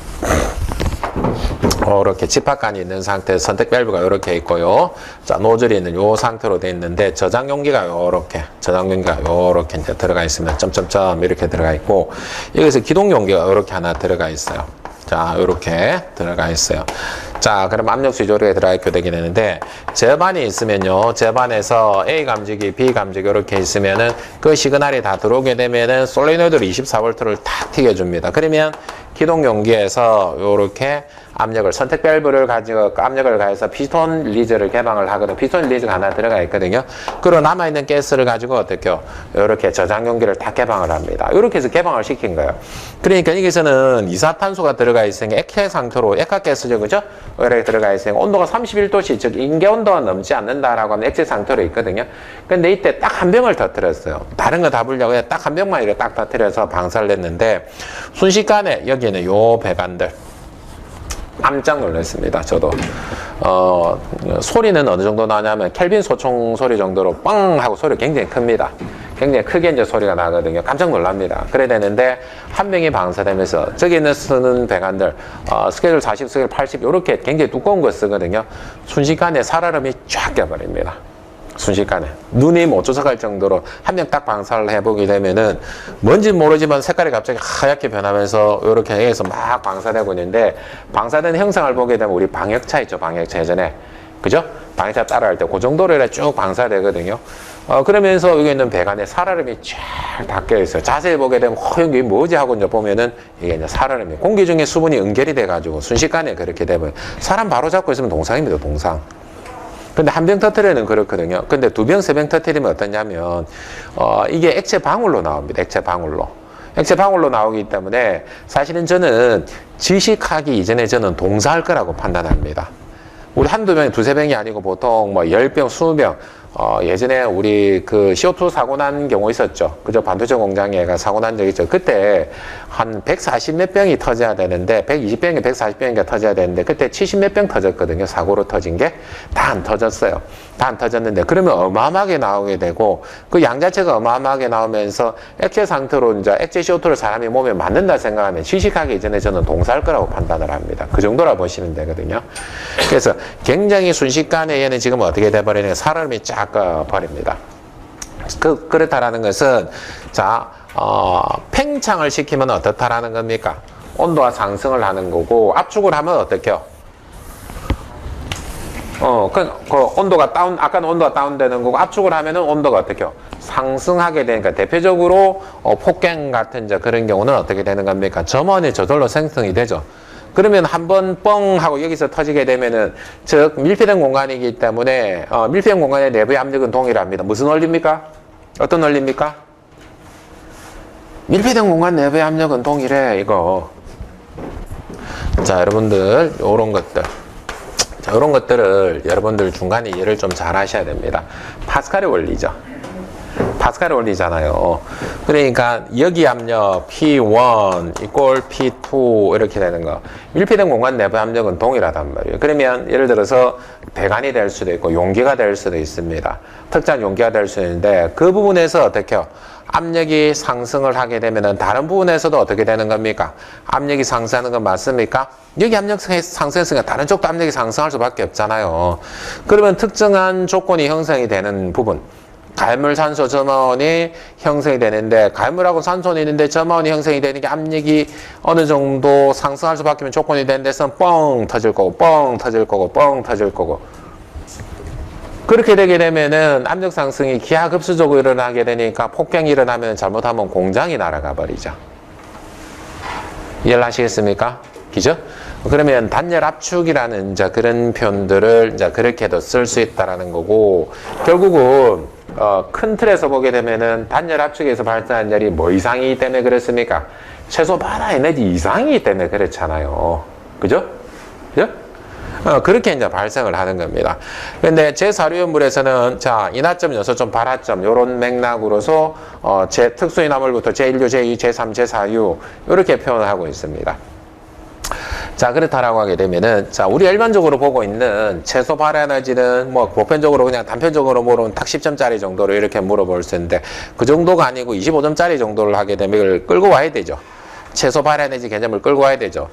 이렇게 집합관이 있는 상태에서 선택 밸브가 이렇게 있고요. 자, 노즐이 있는 요 상태로 되어 있는데 저장 용기가 이렇게 이제 들어가 있습니다. 점점점 이렇게 들어가 있고 여기서 기동 용기가 이렇게 하나 들어가 있어요. 자, 이렇게 들어가 있어요. 자, 그럼 압력 수조력에 들어가 있게 되게 되는데 제반이 있으면요. 제반에서 A 감지기, B 감지기 이렇게 있으면은 그 시그널이 다 들어오게 되면은 솔레노이드로 24V를 탁 튀겨줍니다. 그러면 기동 용기에서 이렇게 압력을 선택 밸브를 가지고 압력을 가해서 피스톤 리즈를 개방을 하거든요. 피스톤 리즈가 하나 들어가 있거든요. 그리고 남아있는 가스를 가지고 어떻게 요 이렇게 저장 용기를 다 개방을 합니다. 이렇게 해서 개방을 시킨 거예요. 그러니까 여기서는 이산탄소가 들어가 있으니까 액체 상태로 액화가스죠, 그죠? 이렇게 들어가 있으니까 온도가 31도씨, 즉 인계 온도가 넘지 않는다라고 하면 액체 상태로 있거든요. 근데 이때 딱 한 병을 터뜨렸어요. 다른 거 다 불려고 딱 한 병만 이렇게 딱 터뜨려서 방사를 했는데 순식간에 여기는 요 배관들 깜짝 놀랐습니다. 저도 소리는 어느 정도 나냐면 켈빈 소총 소리 정도로 빵 하고 소리가 굉장히 큽니다. 굉장히 크게 이제 소리가 나거든요. 깜짝 놀랍니다. 그래야 되는데 한 명이 방사되면서 저기 있는 쓰는 배관들 스케줄 40, 스케줄 80 이렇게 굉장히 두꺼운 거 쓰거든요. 순식간에 살얼음이 쫙 껴버립니다. 순식간에 눈이 못 쫓아갈 정도로 한 명 딱 방사를 해보게 되면은 뭔지 모르지만 색깔이 갑자기 하얗게 변하면서 이렇게 해서 막 방사되고 있는데, 방사된 형상을 보게 되면 우리 방역차 있죠, 방역차 예전에, 그죠? 방역차 따라할 때 그 정도로 쭉 방사되거든요. 그러면서 여기 있는 배관에 살얼음이 쫙 닦여 있어요. 자세히 보게 되면 이게 뭐지 하고 이제 보면은 이게 이제 살얼음이, 공기 중에 수분이 응결이 돼가지고 순식간에 그렇게 되면 사람 바로 잡고 있으면 동상입니다, 동상. 근데 한 병 터트리는 그렇거든요. 근데 두 병, 세 병 터트리면 어떠냐면, 이게 액체 방울로 나옵니다. 액체 방울로. 액체 방울로 나오기 때문에 사실은 저는 지식하기 이전에 저는 동사할 거라고 판단합니다. 우리 한두 병, 두세 병이 아니고 보통 뭐 10병, 20병, 예전에 우리 그 CO2 사고 난 경우 있었죠. 그죠? 반도체 공장에가 사고 난 적 있죠. 그때 한 140 몇 병이 터져야 되는데, 120병인가 140병인가 터져야 되는데, 그때 70 몇 병 터졌거든요. 사고로 터진 게. 다 안 터졌어요. 다 안 터졌는데, 그러면 어마어마하게 나오게 되고, 그 양 자체가 어마어마하게 나오면서 액체 상태로 이제 액체 CO2를 사람이 몸에 맞는다 생각하면 지식하기 이전에 저는 동사할 거라고 판단을 합니다. 그 정도라 보시면 되거든요. 그래서 굉장히 순식간에 얘는 지금 어떻게 돼버리냐면 살얼음이 쫙 버립니다. 그렇다라는 것은, 자, 팽창을 시키면 어떻다라는 겁니까? 온도가 상승을 하는 거고, 압축을 하면 어떻게요? 그 온도가 아까는 온도가 다운되는 거고, 압축을 하면은 온도가 어떻게요? 상승하게 되니까, 대표적으로 폭갱 같은 이제 그런 경우는 어떻게 되는 겁니까? 점원이 저절로 생성이 되죠. 그러면 한번 뻥 하고 여기서 터지게 되면은, 즉 밀폐된 공간이기 때문에 밀폐된 공간의 내부의 압력은 동일합니다. 무슨 원리입니까? 어떤 원리입니까? 밀폐된 공간 내부의 압력은 동일해, 이거. 자, 여러분들 요런 것들, 자, 요런 것들을 여러분들 중간에 이해를 좀 잘 하셔야 됩니다. 파스칼의 원리죠. 파스칼의 원리잖아요. 그러니까 여기 압력 P1 이꼴 P2 이렇게 되는 거. 밀폐된 공간 내부 압력은 동일하단 말이에요. 그러면 예를 들어서 배관이 될 수도 있고 용기가 될 수도 있습니다. 특정 용기가 될 수 있는데, 그 부분에서 어떻게 해요? 압력이 상승을 하게 되면은 다른 부분에서도 어떻게 되는 겁니까? 압력이 상승하는 건 맞습니까? 여기 압력 상승했으니까 다른 쪽도 압력이 상승할 수밖에 없잖아요. 그러면 특정한 조건이 형성이 되는 부분, 갈물, 산소, 점화원이 형성이 되는데, 갈물하고 산소는 있는데 점화원이 형성이 되는 게 압력이 어느 정도 상승할 수밖에 조건이 되는 데서는 뻥 터질 거고, 뻥 터질 거고, 뻥 터질 거고. 그렇게 되게 되면은 압력 상승이 기하급수적으로 일어나게 되니까, 폭경이 일어나면 잘못하면 공장이 날아가 버리죠. 이해를 하시겠습니까? 그죠? 그러면 단열 압축이라는 이제 그런 표현들을 이제 그렇게도 쓸 수 있다라는 거고, 결국은 큰 틀에서 보게 되면은 단열 압축에서 발생한 열이 뭐 이상이기 때문에 그렇습니까? 최소 발화 에너지 이상이기 때문에 그렇잖아요. 그죠? 그죠? 그렇게 이제 발생을 하는 겁니다. 근데 제4류연물에서는 자, 인화점, 요소점, 발화점 요런 맥락으로서 특수인화물부터 제1류, 제2, 제3, 제4류 이렇게 표현을 하고 있습니다. 자, 그렇다라고 하게 되면은, 자, 우리 일반적으로 보고 있는 최소 발화 에너지는 뭐 보편적으로 그냥 단편적으로 물어보면 딱 10점짜리 정도로 이렇게 물어볼 수 있는데, 그 정도가 아니고 25점짜리 정도를 하게 되면 이걸 끌고 와야 되죠. 최소 발화 에너지 개념을 끌고 와야 되죠.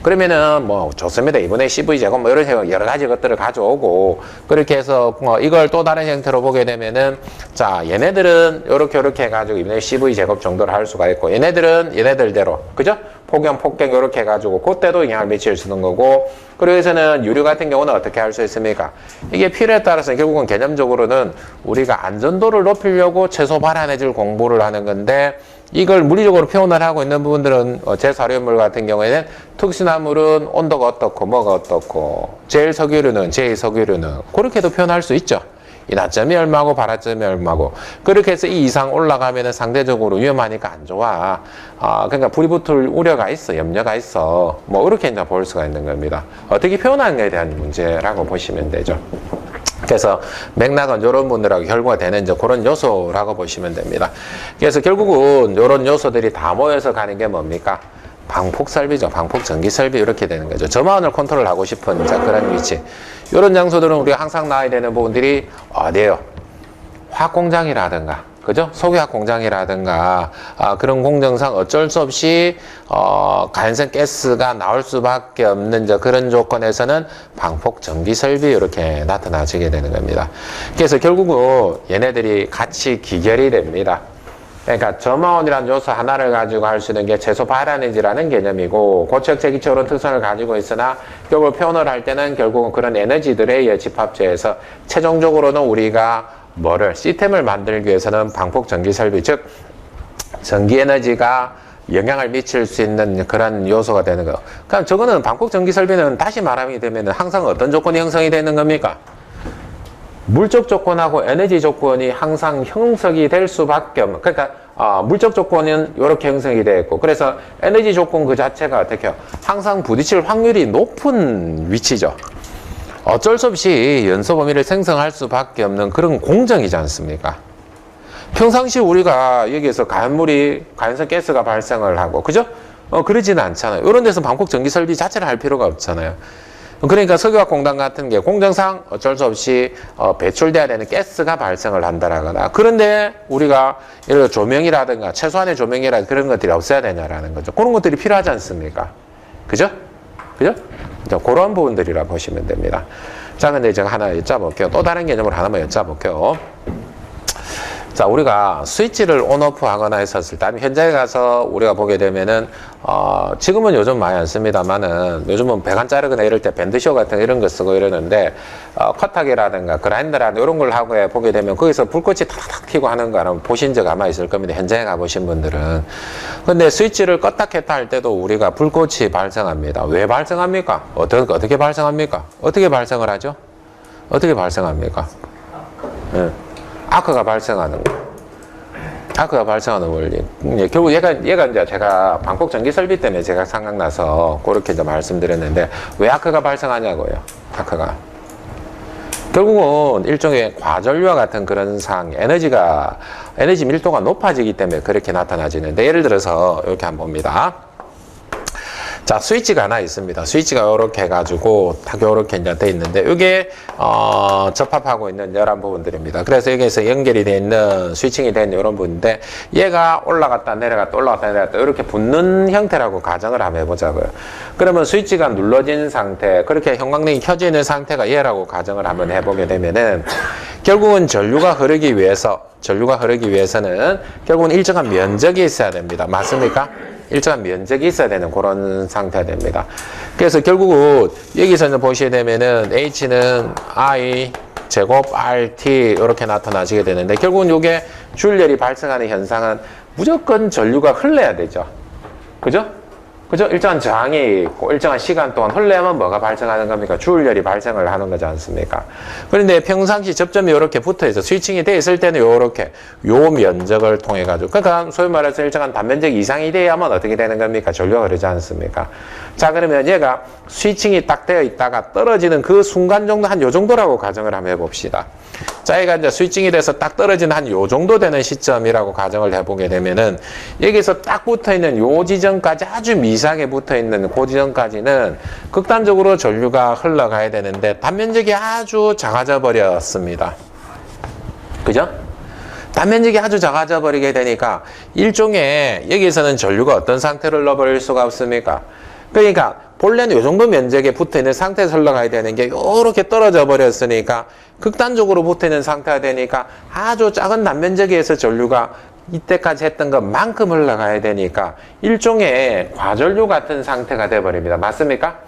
그러면은 뭐 좋습니다. 이번에 CV 제곱 뭐 이런 여러 가지 것들을 가져오고, 그렇게 해서 뭐 이걸 또 다른 형태로 보게 되면은, 자, 얘네들은 요렇게 해가지고 이번에 CV 제곱 정도를 할 수가 있고, 얘네들은 얘네들대로, 그죠? 폭경, 요렇게 해가지고 그때도 영향을 미칠 수 있는 거고, 그래서는 유류 같은 경우는 어떻게 할 수 있습니까? 이게 필요에 따라서 결국은 개념적으로는 우리가 안전도를 높이려고 최소 발화 에너지를 공부를 하는 건데, 이걸 물리적으로 표현을 하고 있는 부분들은 제4류연물 같은 경우에는 특수나물은 온도가 어떻고 뭐가 어떻고, 제1석유류는 제2석유류는 그렇게도 표현할 수 있죠. 인화점이 얼마고 발화점이 얼마고. 그렇게 해서 이 이상 올라가면은 상대적으로 위험하니까 안 좋아. 그러니까 불이 붙을 우려가 있어, 염려가 있어. 뭐 이렇게 이제 볼 수가 있는 겁니다. 어떻게 표현하는 것에 대한 문제라고 보시면 되죠. 그래서 맥락은 이런 분들하고 결부가 되는 이제 그런 요소라고 보시면 됩니다. 그래서 결국은 이런 요소들이 다 모여서 가는 게 뭡니까? 방폭 설비죠. 방폭 전기 설비 이렇게 되는 거죠. 점화원을 컨트롤하고 싶은 이제 그런 위치. 이런 장소들은 우리가 항상 나와야 되는 부분들이 어디예요? 화학 공장이라든가 그죠? 석유화학 공장이라든가 그런 공정상 어쩔 수 없이 가연성 가스가 나올 수밖에 없는 그런 조건에서는 방폭 전기 설비 이렇게 나타나지게 되는 겁니다. 그래서 결국은 얘네들이 같이 기결이 됩니다. 그러니까 점화원이라는 요소 하나를 가지고 할 수 있는 게 최소 발에너지라는 개념이고 고체적 제기적으로 특성을 가지고 있으나 결국 표현을 할 때는 결국은 그런 에너지들에 의해 집합체에서 최종적으로는 우리가 뭐를 시스템을 만들기 위해서는 방폭 전기 설비 즉 전기 에너지가 영향을 미칠 수 있는 그런 요소가 되는 거. 그럼 저거는 방폭 전기 설비는 다시 말하게 되면 항상 어떤 조건이 형성이 되는 겁니까? 물적 조건하고 에너지 조건이 항상 형성이 될 수밖에 없는. 그러니까 물적 조건은 이렇게 형성이 되어 있고 그래서 에너지 조건 그 자체가 어떻게 해요? 항상 부딪힐 확률이 높은 위치죠. 어쩔 수 없이 연소 범위를 생성할 수밖에 없는 그런 공정이지 않습니까? 평상시 우리가 여기에서 가연성 가스가 발생을 하고, 그죠? 그러지는 않잖아요. 이런 데서 방폭 전기 설비 자체를 할 필요가 없잖아요. 그러니까 석유화학 공단 같은 게 공정상 어쩔 수 없이 배출돼야 되는 가스가 발생을 한다라거나 그런데 우리가 예를 들어 조명이라든가 최소한의 조명이라든가 그런 것들이 없어야 되냐라는 거죠. 그런 것들이 필요하지 않습니까? 그죠? 그죠? 그런 부분들이라 보시면 됩니다. 자, 근데 제가 하나 여쭤볼게요. 또 다른 개념으로 하나만 여쭤볼게요. 자, 우리가 스위치를 온오프 하거나 했었을 때, 현장에 가서 우리가 보게 되면은, 지금은 요즘 많이 안 씁니다만은, 요즘은 배관 자르거나 이럴 때 밴드쇼 같은 이런 거 쓰고 이러는데, 커터기라든가 그라인더라든가 이런 걸 하고 보게 되면 거기서 불꽃이 탁탁 튀고 하는 거 아마 보신 적 아마 있을 겁니다. 현장에 가보신 분들은. 근데 스위치를 껐다 켰다 할 때도 우리가 불꽃이 발생합니다. 왜 발생합니까? 어떻게 발생합니까? 어떻게 발생을 하죠? 어떻게 발생합니까? 예. 아크가 발생하는 거. 아크가 발생하는 원리. 결국 얘가 이제 제가 방폭 전기 설비 때문에 제가 생각나서 그렇게 이제 말씀드렸는데 왜 아크가 발생하냐고요. 아크가. 결국은 일종의 과전류와 같은 그런 상황, 에너지 밀도가 높아지기 때문에 그렇게 나타나지는데 예를 들어서 이렇게 한번 봅니다. 자, 스위치가 하나 있습니다. 스위치가 이렇게 해가지고 딱 이렇게 이제 돼 있는데 이게 접합하고 있는 이런 부분들입니다. 그래서 여기에서 연결이 돼 있는 스위칭이 된 이런 부분인데 얘가 올라갔다 내려갔다 올라갔다 내려갔다 이렇게 붙는 형태라고 가정을 한번 해보자고요. 그러면 스위치가 눌러진 상태, 그렇게 형광등이 켜져 있는 상태가 얘라고 가정을 한번 해보게 되면은 결국은 전류가 흐르기 위해서는 결국은 일정한 면적이 있어야 됩니다. 맞습니까? 일정한 면적이 있어야 되는 그런 상태가 됩니다. 그래서 결국은 여기서 보시게 되면은 H는 I 제곱 RT 이렇게 나타나시게 되는데 결국은 이게 주율열이 발생하는 현상은 무조건 전류가 흘러야 되죠. 그죠? 그죠? 일정한 저항이 있고 일정한 시간 동안 흘러야만 뭐가 발생하는 겁니까? 주율열이 발생을 하는 거지 않습니까? 그런데 평상시 접점이 이렇게 붙어 있어 스위칭이 돼 있을 때는 이렇게 요 면적을 통해 가지고 그러니까 소위 말해서 일정한 단면적 이상이 돼야만 어떻게 되는 겁니까? 전류가 흐르지 않습니까? 자, 그러면 얘가 스위칭이 딱 되어 있다가 떨어지는 그 순간 정도 한 요 정도라고 가정을 한번 해봅시다. 자, 얘가 이제 스위칭이 돼서 딱 떨어지는 한 요 정도 되는 시점이라고 가정을 해보게 되면은 여기서 딱 붙어 있는 요 지점까지 아주 미세하게 붙어 있는 그 지점까지는 극단적으로 전류가 흘러가야 되는데 단면적이 아주 작아져 버렸습니다. 그죠? 단면적이 아주 작아져 버리게 되니까 일종의 여기서는 전류가 어떤 상태를 넣어버릴 수가 없습니까? 그러니까 본래는 이 정도 면적에 붙어있는 상태에서 흘러가야 되는 게 이렇게 떨어져 버렸으니까 극단적으로 붙어있는 상태가 되니까 아주 작은 단면적에서 전류가 이때까지 했던 것만큼 흘러가야 되니까 일종의 과전류 같은 상태가 돼버립니다. 맞습니까?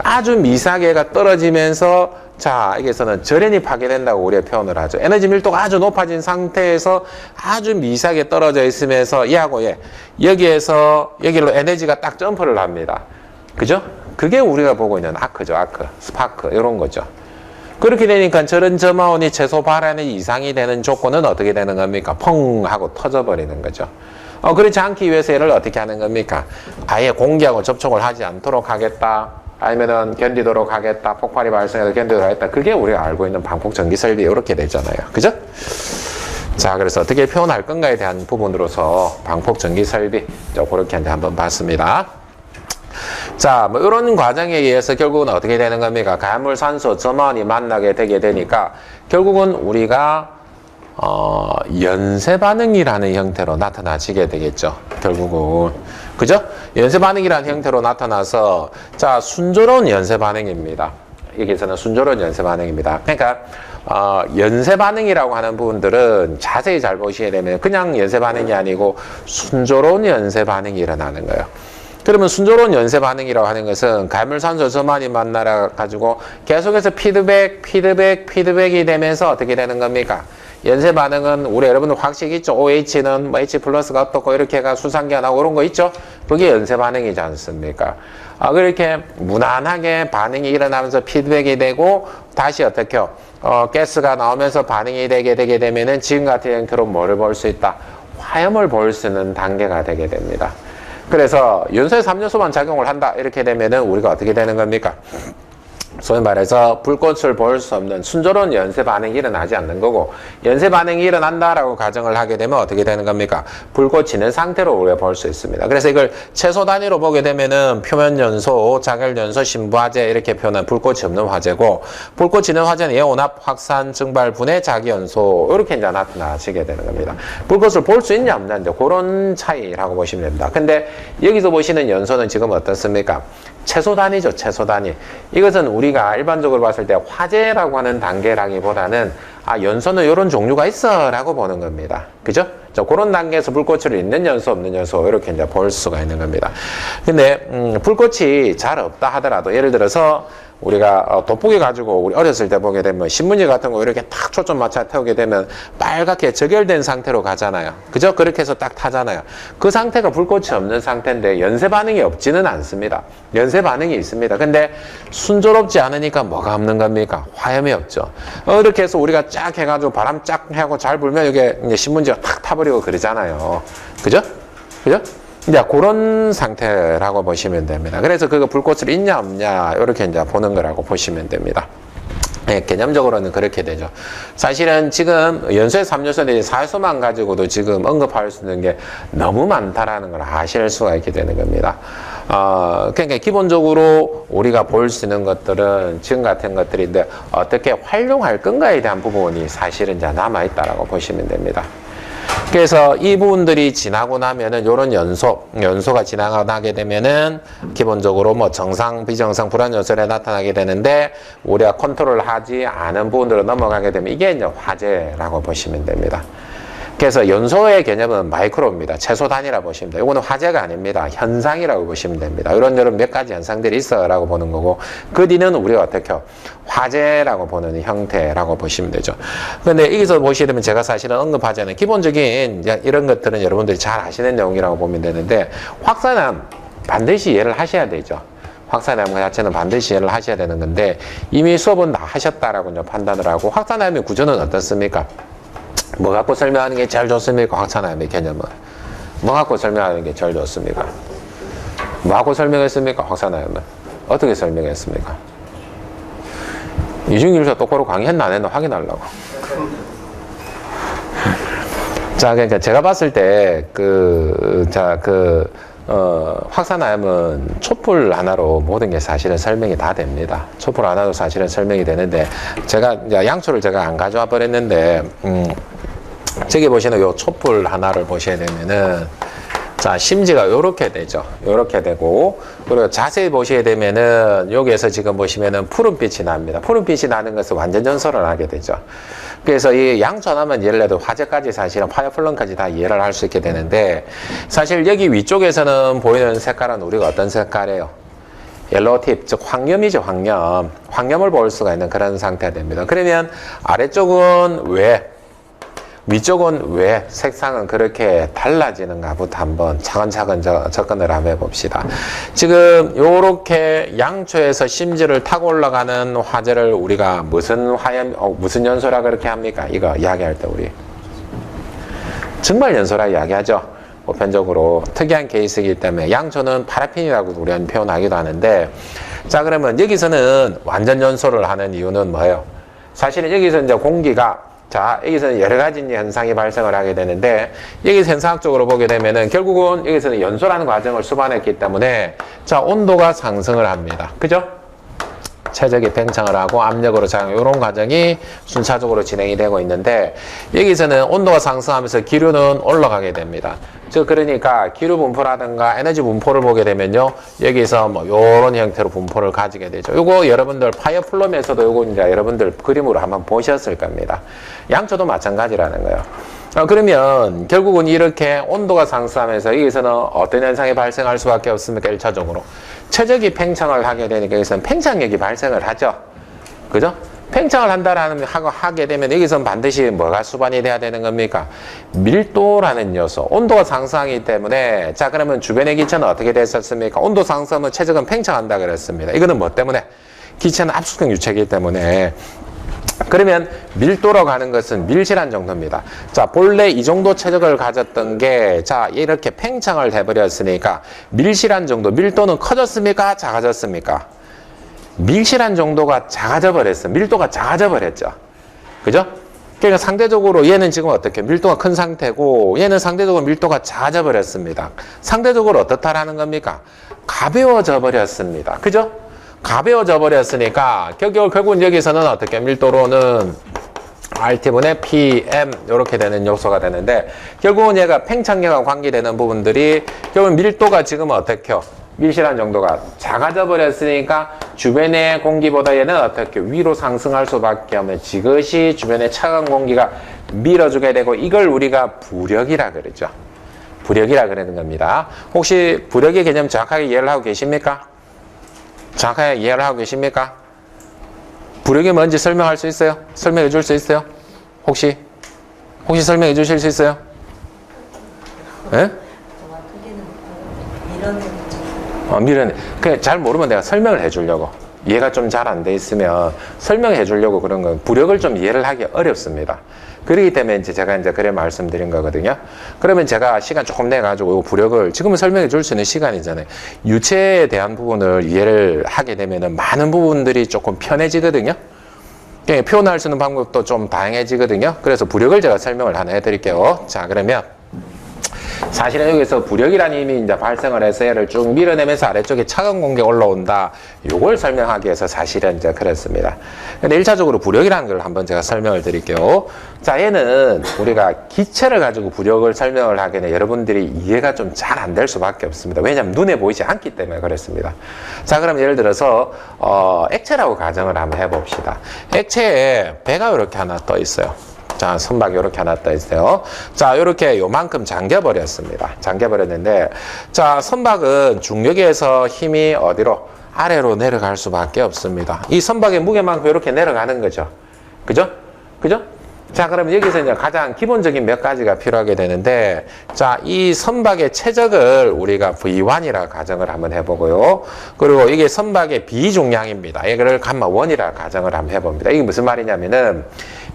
아주 미세하게가 떨어지면서 자, 여기서는 절연이 파괴된다고 우리가 표현을 하죠. 에너지 밀도가 아주 높아진 상태에서 아주 미세하게 떨어져 있으면서 얘하고 여기에서 여기로 에너지가 딱 점프를 합니다. 그죠? 그게 우리가 보고 있는 아크죠. 아크, 스파크 이런 거죠. 그렇게 되니까 저런 점화원이 최소 발현의 이상이 되는 조건은 어떻게 되는 겁니까? 펑 하고 터져버리는 거죠. 그렇지 않기 위해서 얘를 어떻게 하는 겁니까? 아예 공기하고 접촉을 하지 않도록 하겠다. 아니면은 견디도록 하겠다. 폭발이 발생해도 견디도록 하겠다. 그게 우리가 알고 있는 방폭 전기 설비 이렇게 되잖아요. 그죠? 자, 그래서 어떻게 표현할 건가에 대한 부분으로서 방폭 전기 설비 그렇게 한번 봤습니다. 자, 뭐 이런 과정에 의해서 결국은 어떻게 되는 겁니까? 가물, 산소, 점원이 만나게 되게 되니까 결국은 우리가 연쇄 반응이라는 형태로 나타나지게 되겠죠. 결국은. 그죠? 연쇄 반응이라는 형태로 나타나서, 자, 순조로운 연쇄 반응입니다. 여기서는 순조로운 연쇄 반응입니다. 그러니까, 연쇄 반응이라고 하는 부분들은 자세히 잘 보시게 되면 그냥 연쇄 반응이 아니고 순조로운 연쇄 반응이 일어나는 거예요. 그러면 순조로운 연쇄 반응이라고 하는 것은 갈물산소 저만이 만나라 가지고 계속해서 피드백이 되면서 어떻게 되는 겁니까? 연쇄 반응은 우리 여러분들 확식 있죠? OH는 뭐 H 플러스가 어떻고 이렇게 가 수산기가 나오고 그런 거 있죠? 그게 연쇄 반응이지 않습니까? 그렇게 무난하게 반응이 일어나면서 피드백이 되고 다시 어떻게요? 가스가 나오면서 반응이 되게 되면은 지금 같은 형태로 뭐를 볼 수 있다? 화염을 볼 수 있는 단계가 되게 됩니다. 그래서 연소의 3요소만 작용을 한다 이렇게 되면은 우리가 어떻게 되는 겁니까? 소위 말해서 불꽃을 볼 수 없는 순조로운 연쇄 반응이 일어나지 않는 거고, 연쇄 반응이 일어난다라고 가정을 하게 되면 어떻게 되는 겁니까? 불꽃이 있는 상태로 우리가 볼 수 있습니다. 그래서 이걸 채소 단위로 보게 되면은 표면 연소, 자결 연소, 신부화재 이렇게 표현한 불꽃이 없는 화재고, 불꽃이 있는 화재는 예온합, 확산, 증발, 분해, 자기연소 이렇게 이제 나타나시게 되는 겁니다. 불꽃을 볼 수 있냐 없냐 이제 그런 차이라고 보시면 됩니다. 근데 여기서 보시는 연소는 지금 어떻습니까? 채소 단위죠, 채소 단위. 이것은 우리가 일반적으로 봤을 때 화재라고 하는 단계라기보다는 연소는 이런 종류가 있어 라고 보는 겁니다. 그죠? 그런 단계에서 불꽃이 있는 연소, 없는 연소 이렇게 이제 볼 수가 있는 겁니다. 근데 불꽃이 잘 없다 하더라도 예를 들어서 우리가 돋보기 가지고 우리 어렸을 때 보게 되면 신문지 같은 거 이렇게 탁 초점 맞춰 태우게 되면 빨갛게 적열된 상태로 가잖아요. 그죠? 그렇게 해서 딱 타잖아요. 그 상태가 불꽃이 없는 상태인데 연쇄 반응이 없지는 않습니다. 연쇄 반응이 있습니다. 근데 순조롭지 않으니까 뭐가 없는 겁니까? 화염이 없죠. 이렇게 해서 우리가 쫙 해가지고 바람 쫙 하고 잘 불면 이게 신문지가 탁 타버리고 그러잖아요. 그죠? 그죠? 이제 그런 상태라고 보시면 됩니다. 그래서 그거 불꽃을 있냐 없냐 이렇게 이제 보는 거라고 보시면 됩니다. 네, 개념적으로는 그렇게 되죠. 사실은 지금 연소의 3요소인데 4요소만 가지고도 지금 언급할 수 있는 게 너무 많다라는 걸 아실 수가 있게 되는 겁니다. 그러니까 기본적으로 우리가 볼 수 있는 것들은 지금 같은 것들인데 어떻게 활용할 건가에 대한 부분이 사실은 이제 남아있다라고 보시면 됩니다. 그래서 이 부분들이 지나고 나면은 요런 연소가 지나게 되면은 기본적으로 뭐 정상, 비정상, 불안 요소에 나타나게 되는데 우리가 컨트롤하지 않은 부분으로 넘어가게 되면 이게 이제 화재라고 보시면 됩니다. 그래서 연소의 개념은 마이크로입니다. 채소 단위라 보시면 돼요. 이거는 화재가 아닙니다. 현상이라고 보시면 됩니다. 이런 몇 가지 현상들이 있어라고 보는 거고, 그 뒤는 우리가 어떻게 해요? 화재라고 보는 형태라고 보시면 되죠. 근데 여기서 보시게 되면 제가 사실은 언급하지 않은 기본적인 이런 것들은 여러분들이 잘 아시는 내용이라고 보면 되는데, 확산은 반드시 이해를 하셔야 되죠. 확산암 자체는 반드시 이해를 하셔야 되는 건데, 이미 수업은 다 하셨다라고 이제 판단을 하고, 확산암의 구조는 어떻습니까? 뭐 갖고 설명하는 게 제일 좋습니까? 확산암의 개념은. 뭐 갖고 설명하는 게 제일 좋습니까? 뭐 갖고 설명했습니까? 확산암은. 어떻게 설명했습니까? 이중일서 똑바로 강의했나 안 했나 확인하려고. 자, 그러니까 제가 봤을 때, 확산암은 촛불 하나로 모든 게 사실은 설명이 다 됩니다. 촛불 하나로 사실은 설명이 되는데, 제가, 이제 양초를 제가 안 가져와 버렸는데, 저기 보시는 요 촛불 하나를 보셔야 되면은, 자, 심지가 요렇게 되죠. 요렇게 되고, 그리고 자세히 보시게 되면은, 여기에서 지금 보시면은 푸른빛이 납니다. 푸른빛이 나는 것은 완전 연소를 하게 되죠. 그래서 이 양초 하나만 예를 들어 화재까지 사실은 파이어플럼까지 다 이해를 할 수 있게 되는데, 사실 여기 위쪽에서는 보이는 색깔은 우리가 어떤 색깔이에요? 옐로우 팁, 즉 황염이죠, 황염. 황염을 볼 수가 있는 그런 상태가 됩니다. 그러면 아래쪽은 왜? 위쪽은 왜 색상은 그렇게 달라지는가부터 한번 차근차근 접근을 한번 해봅시다. 지금 요렇게 양초에서 심지를 타고 올라가는 화재를 우리가 무슨 화염, 무슨 연소라 그렇게 합니까? 이거 이야기할 때 우리 증발 연소라 이야기하죠. 보편적으로 특이한 케이스이기 때문에 양초는 파라핀이라고 우리는 표현하기도 하는데, 자, 그러면 여기서는 완전 연소를 하는 이유는 뭐예요? 사실은 여기서 이제 공기가, 자, 여기서는 여러 가지 현상이 발생을 하게 되는데, 여기서 현상학적으로 보게 되면은 결국은 여기서는 연소라는 과정을 수반했기 때문에, 자, 온도가 상승을 합니다. 그죠? 최적이 팽창을 하고 압력으로 작용, 이런 과정이 순차적으로 진행이 되고 있는데, 여기서는 온도가 상승하면서 기류는 올라가게 됩니다. 즉 그러니까 기류 분포라든가 에너지 분포를 보게 되면요, 여기서 뭐 요런 형태로 분포를 가지게 되죠. 요거 여러분들 파이어플럼에서도 요거 이제 여러분들 그림으로 한번 보셨을 겁니다. 양초도 마찬가지라는 거예요. 그러면 결국은 이렇게 온도가 상승하면서 여기서는 어떤 현상이 발생할 수밖에 없습니까? 1차적으로 최적이 팽창을 하게 되니까 여기서는 팽창력이 발생을 하죠. 그죠? 팽창을 하게 되면 여기서는 반드시 뭐가 수반이 돼야 되는 겁니까? 밀도라는 요소, 온도가 상승하기 때문에, 자 그러면 주변의 기체는 어떻게 됐었습니까? 온도 상승하면 최적은 팽창한다 그랬습니다. 이거는 뭐 때문에? 기체는 압축성 유체이기 때문에. 그러면 밀도로 가는 것은 밀실한 정도입니다. 자, 본래 이 정도 최적을 가졌던 게, 자, 이렇게 팽창을 해버렸으니까 밀실한 정도, 밀도는 커졌습니까? 작아졌습니까? 밀실한 정도가 작아져 버렸어. 밀도가 작아져 버렸죠. 그죠? 그러니까 상대적으로 얘는 지금 어떻게 밀도가 큰 상태고, 얘는 상대적으로 밀도가 작아져 버렸습니다. 상대적으로 어떻다라는 겁니까? 가벼워져 버렸습니다. 그죠? 가벼워져 버렸으니까 결국은 여기서는 어떻게 밀도로는 RT분의 PM 이렇게 되는 요소가 되는데, 결국은 얘가 팽창력과 관계되는 부분들이 결국은 밀도가 지금 어떻게요? 밀실한 정도가 작아져 버렸으니까 주변의 공기보다 얘는 어떻게 위로 상승할 수밖에 없는, 지그시 주변의 차가운 공기가 밀어주게 되고, 이걸 우리가 부력이라 그러죠. 부력이라 그러는 겁니다. 혹시 부력의 개념 정확하게 이해를 하고 계십니까? 정확하게 이해를 하고 계십니까? 부력이 뭔지 설명할 수 있어요? 설명해 줄 수 있어요? 혹시 설명해 주실 수 있어요? 예? 밀어내. 그냥 잘 모르면 내가 설명을 해 주려고. 이해가 좀 잘 안 돼 있으면 설명해 주려고 그런 건, 부력을 좀 이해를 하기 어렵습니다. 그렇기 때문에 이제 제가 그래 말씀드린 거거든요. 그러면 제가 시간 조금 내가지고 이 부력을 지금은 설명해 줄 수 있는 시간이잖아요. 유체에 대한 부분을 이해를 하게 되면은 많은 부분들이 조금 편해지거든요. 표현할 수 있는 방법도 좀 다양해지거든요. 그래서 부력을 제가 설명을 하나 해드릴게요. 자, 그러면 사실은 여기서 부력이라는 힘이 이제 발생을 해서 얘를 쭉 밀어내면서 아래쪽에 차가운 공기가 올라온다. 요걸 설명하기 위해서 사실은 이제 그렇습니다. 근데 1차적으로 부력이라는 걸 한번 제가 설명을 드릴게요. 자, 얘는 우리가 기체를 가지고 부력을 설명을 하게 되면 여러분들이 이해가 좀 잘 안 될 수밖에 없습니다. 왜냐하면 눈에 보이지 않기 때문에 그렇습니다. 자, 그럼 예를 들어서 액체라고 가정을 한번 해봅시다. 액체에 배가 이렇게 하나 떠 있어요. 자, 선박이 이렇게 하나 떠 있어요. 자, 이렇게 요만큼 잠겨버렸습니다. 잠겨버렸는데, 자, 선박은 중력에서 힘이 어디로? 아래로 내려갈 수밖에 없습니다. 이 선박의 무게만큼 이렇게 내려가는 거죠. 그죠? 그죠? 자, 그러면 여기서 이제 가장 기본적인 몇 가지가 필요하게 되는데, 자, 이 선박의 최적을 우리가 V1이라 가정을 한번 해보고요. 그리고 이게 선박의 비중량입니다. 이거를 감마 1이라 가정을 한번 해봅니다. 이게 무슨 말이냐면은,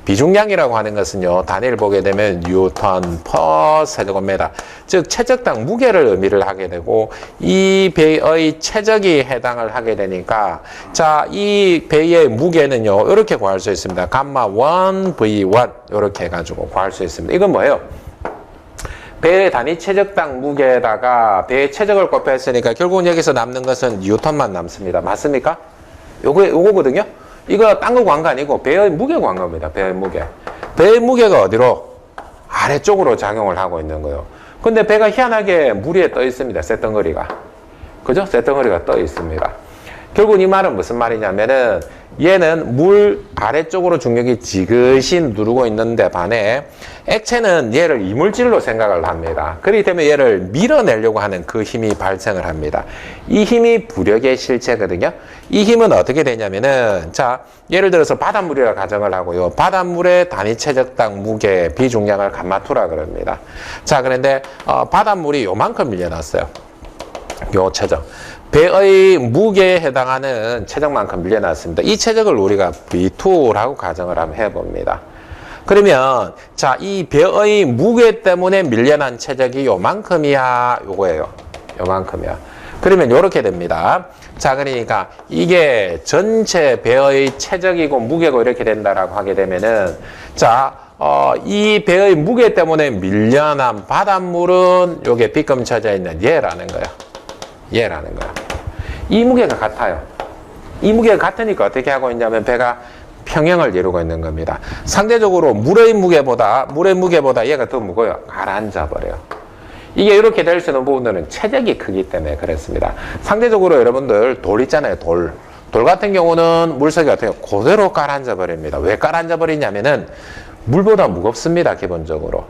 비중량이라고 하는 것은요, 단위를 보게 되면 뉴턴 퍼 세제곱미터, 즉 최적당 무게를 의미를 하게 되고, 이 배의 최적이 해당을 하게 되니까, 자, 이 배의 무게는요 이렇게 구할 수 있습니다. 감마 1 V1 이렇게 해가지고 구할 수 있습니다. 이건 뭐예요? 배의 단위 최적당 무게에다가 배의 최적을 곱했으니까 결국은 여기서 남는 것은 뉴턴만 남습니다. 맞습니까? 요거거든요. 이거 딴 거 구한 거 아니고 배의 무게 구한 겁니다. 배의 무게. 배의 무게가 어디로? 아래쪽으로 작용을 하고 있는 거예요. 근데 배가 희한하게 물 위에 떠 있습니다. 쇳덩어리가. 그죠? 쇳덩어리가 떠 있습니다. 결국 이 말은 무슨 말이냐면은, 얘는 물 아래쪽으로 중력이 지그시 누르고 있는데 반해 액체는 얘를 이물질로 생각을 합니다. 그렇기 때문에 얘를 밀어내려고 하는 그 힘이 발생을 합니다. 이 힘이 부력의 실체거든요. 이 힘은 어떻게 되냐면은, 자, 예를 들어서 바닷물이라 가정을 하고요. 바닷물의 단위 최적당 무게 비중량을 감마2라 그럽니다. 자, 그런데 바닷물이 요만큼 밀려났어요. 요 최적. 배의 무게에 해당하는 최적만큼 밀려났습니다. 이 최적을 우리가 V2라고 가정을 한번 해봅니다. 그러면, 자, 이 배의 무게 때문에 밀려난 최적이 요만큼이야, 요거예요. 요만큼이야. 그러면 요렇게 됩니다. 자, 그러니까 이게 전체 배의 최적이고 무게고 이렇게 된다라고 하게 되면은, 자, 이 배의 무게 때문에 밀려난 바닷물은 요게 빗금쳐져 있는 얘라는 거야. 얘라는 거야. 이 무게가 같아요. 이 무게가 같으니까 어떻게 하고 있냐면 배가 평형을 이루고 있는 겁니다. 상대적으로 물의 무게보다 얘가 더 무거워요. 가라앉아 버려요. 이게 이렇게 될 수 있는 부분들은 체적이 크기 때문에 그렇습니다. 상대적으로 여러분들 돌 있잖아요. 돌 같은 경우는 물속에 어떻게 그대로 가라앉아 버립니다. 왜 가라앉아 버리냐면은 물보다 무겁습니다. 기본적으로.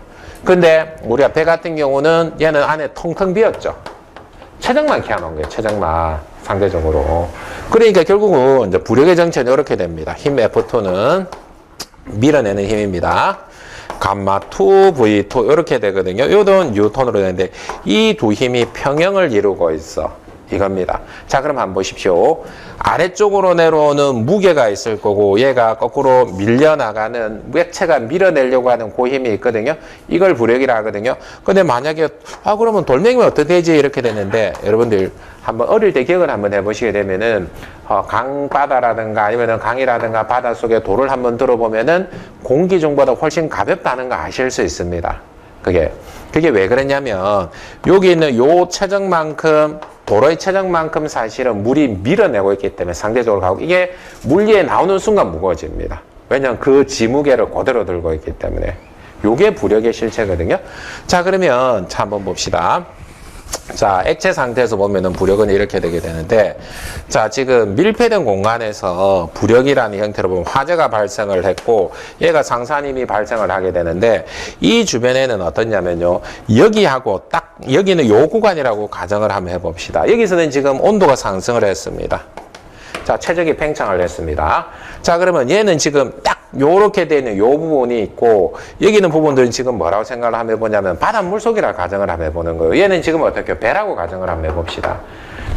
근데 우리가 배 같은 경우는 얘는 안에 텅텅 비었죠. 체적만 키워놓은 거예요. 체적만 상대적으로. 그러니까 결국은 이제 부력의 정체는 이렇게 됩니다. 힘 F2는 밀어내는 힘입니다. 감마 2, V2 이렇게 되거든요. 요건 뉴턴으로 되는데 이 두 힘이 평형을 이루고 있어. 이겁니다. 자, 그럼 한번 보십시오. 아래쪽으로 내려오는 무게가 있을 거고 얘가 거꾸로 밀려나가는 액체가 밀어내려고 하는 그 힘이 있거든요. 이걸 부력이라 하거든요. 근데 만약에 그러면 돌멩이면 어떻게 되지? 이렇게 됐는데 여러분들 한번 어릴 때 기억을 한번 해보시게 되면은 강바다라든가 아니면은 강이라든가 바다 속에 돌을 한번 들어보면은 공기 중보다 훨씬 가볍다는 거 아실 수 있습니다. 그게 왜 그랬냐면 여기 있는 요 체적만큼 도로의 체적만큼 사실은 물이 밀어내고 있기 때문에 상대적으로 가고 이게 물 위에 나오는 순간 무거워집니다. 왜냐하면 그 지무게를 그대로 들고 있기 때문에 요게 부력의 실체거든요. 자, 그러면 한번 봅시다. 자, 액체 상태에서 보면은 부력은 이렇게 되게 되는데, 자, 지금 밀폐된 공간에서 부력이라는 형태로 보면 화재가 발생을 했고, 얘가 상산임이 발생을 하게 되는데, 이 주변에는 어떻냐면요, 여기하고 딱, 여기는 요 구간이라고 가정을 한번 해봅시다. 여기서는 지금 온도가 상승을 했습니다. 자, 최적이 팽창을 했습니다. 자, 그러면 얘는 지금 딱 요렇게 되는 요 부분이 있고 여기 있는 부분들은 지금 뭐라고 생각을 한번 해보냐면 바닷물 속이라 가정을 한번 해보는 거예요. 얘는 지금 어떻게 배라고 가정을 한번 해봅시다.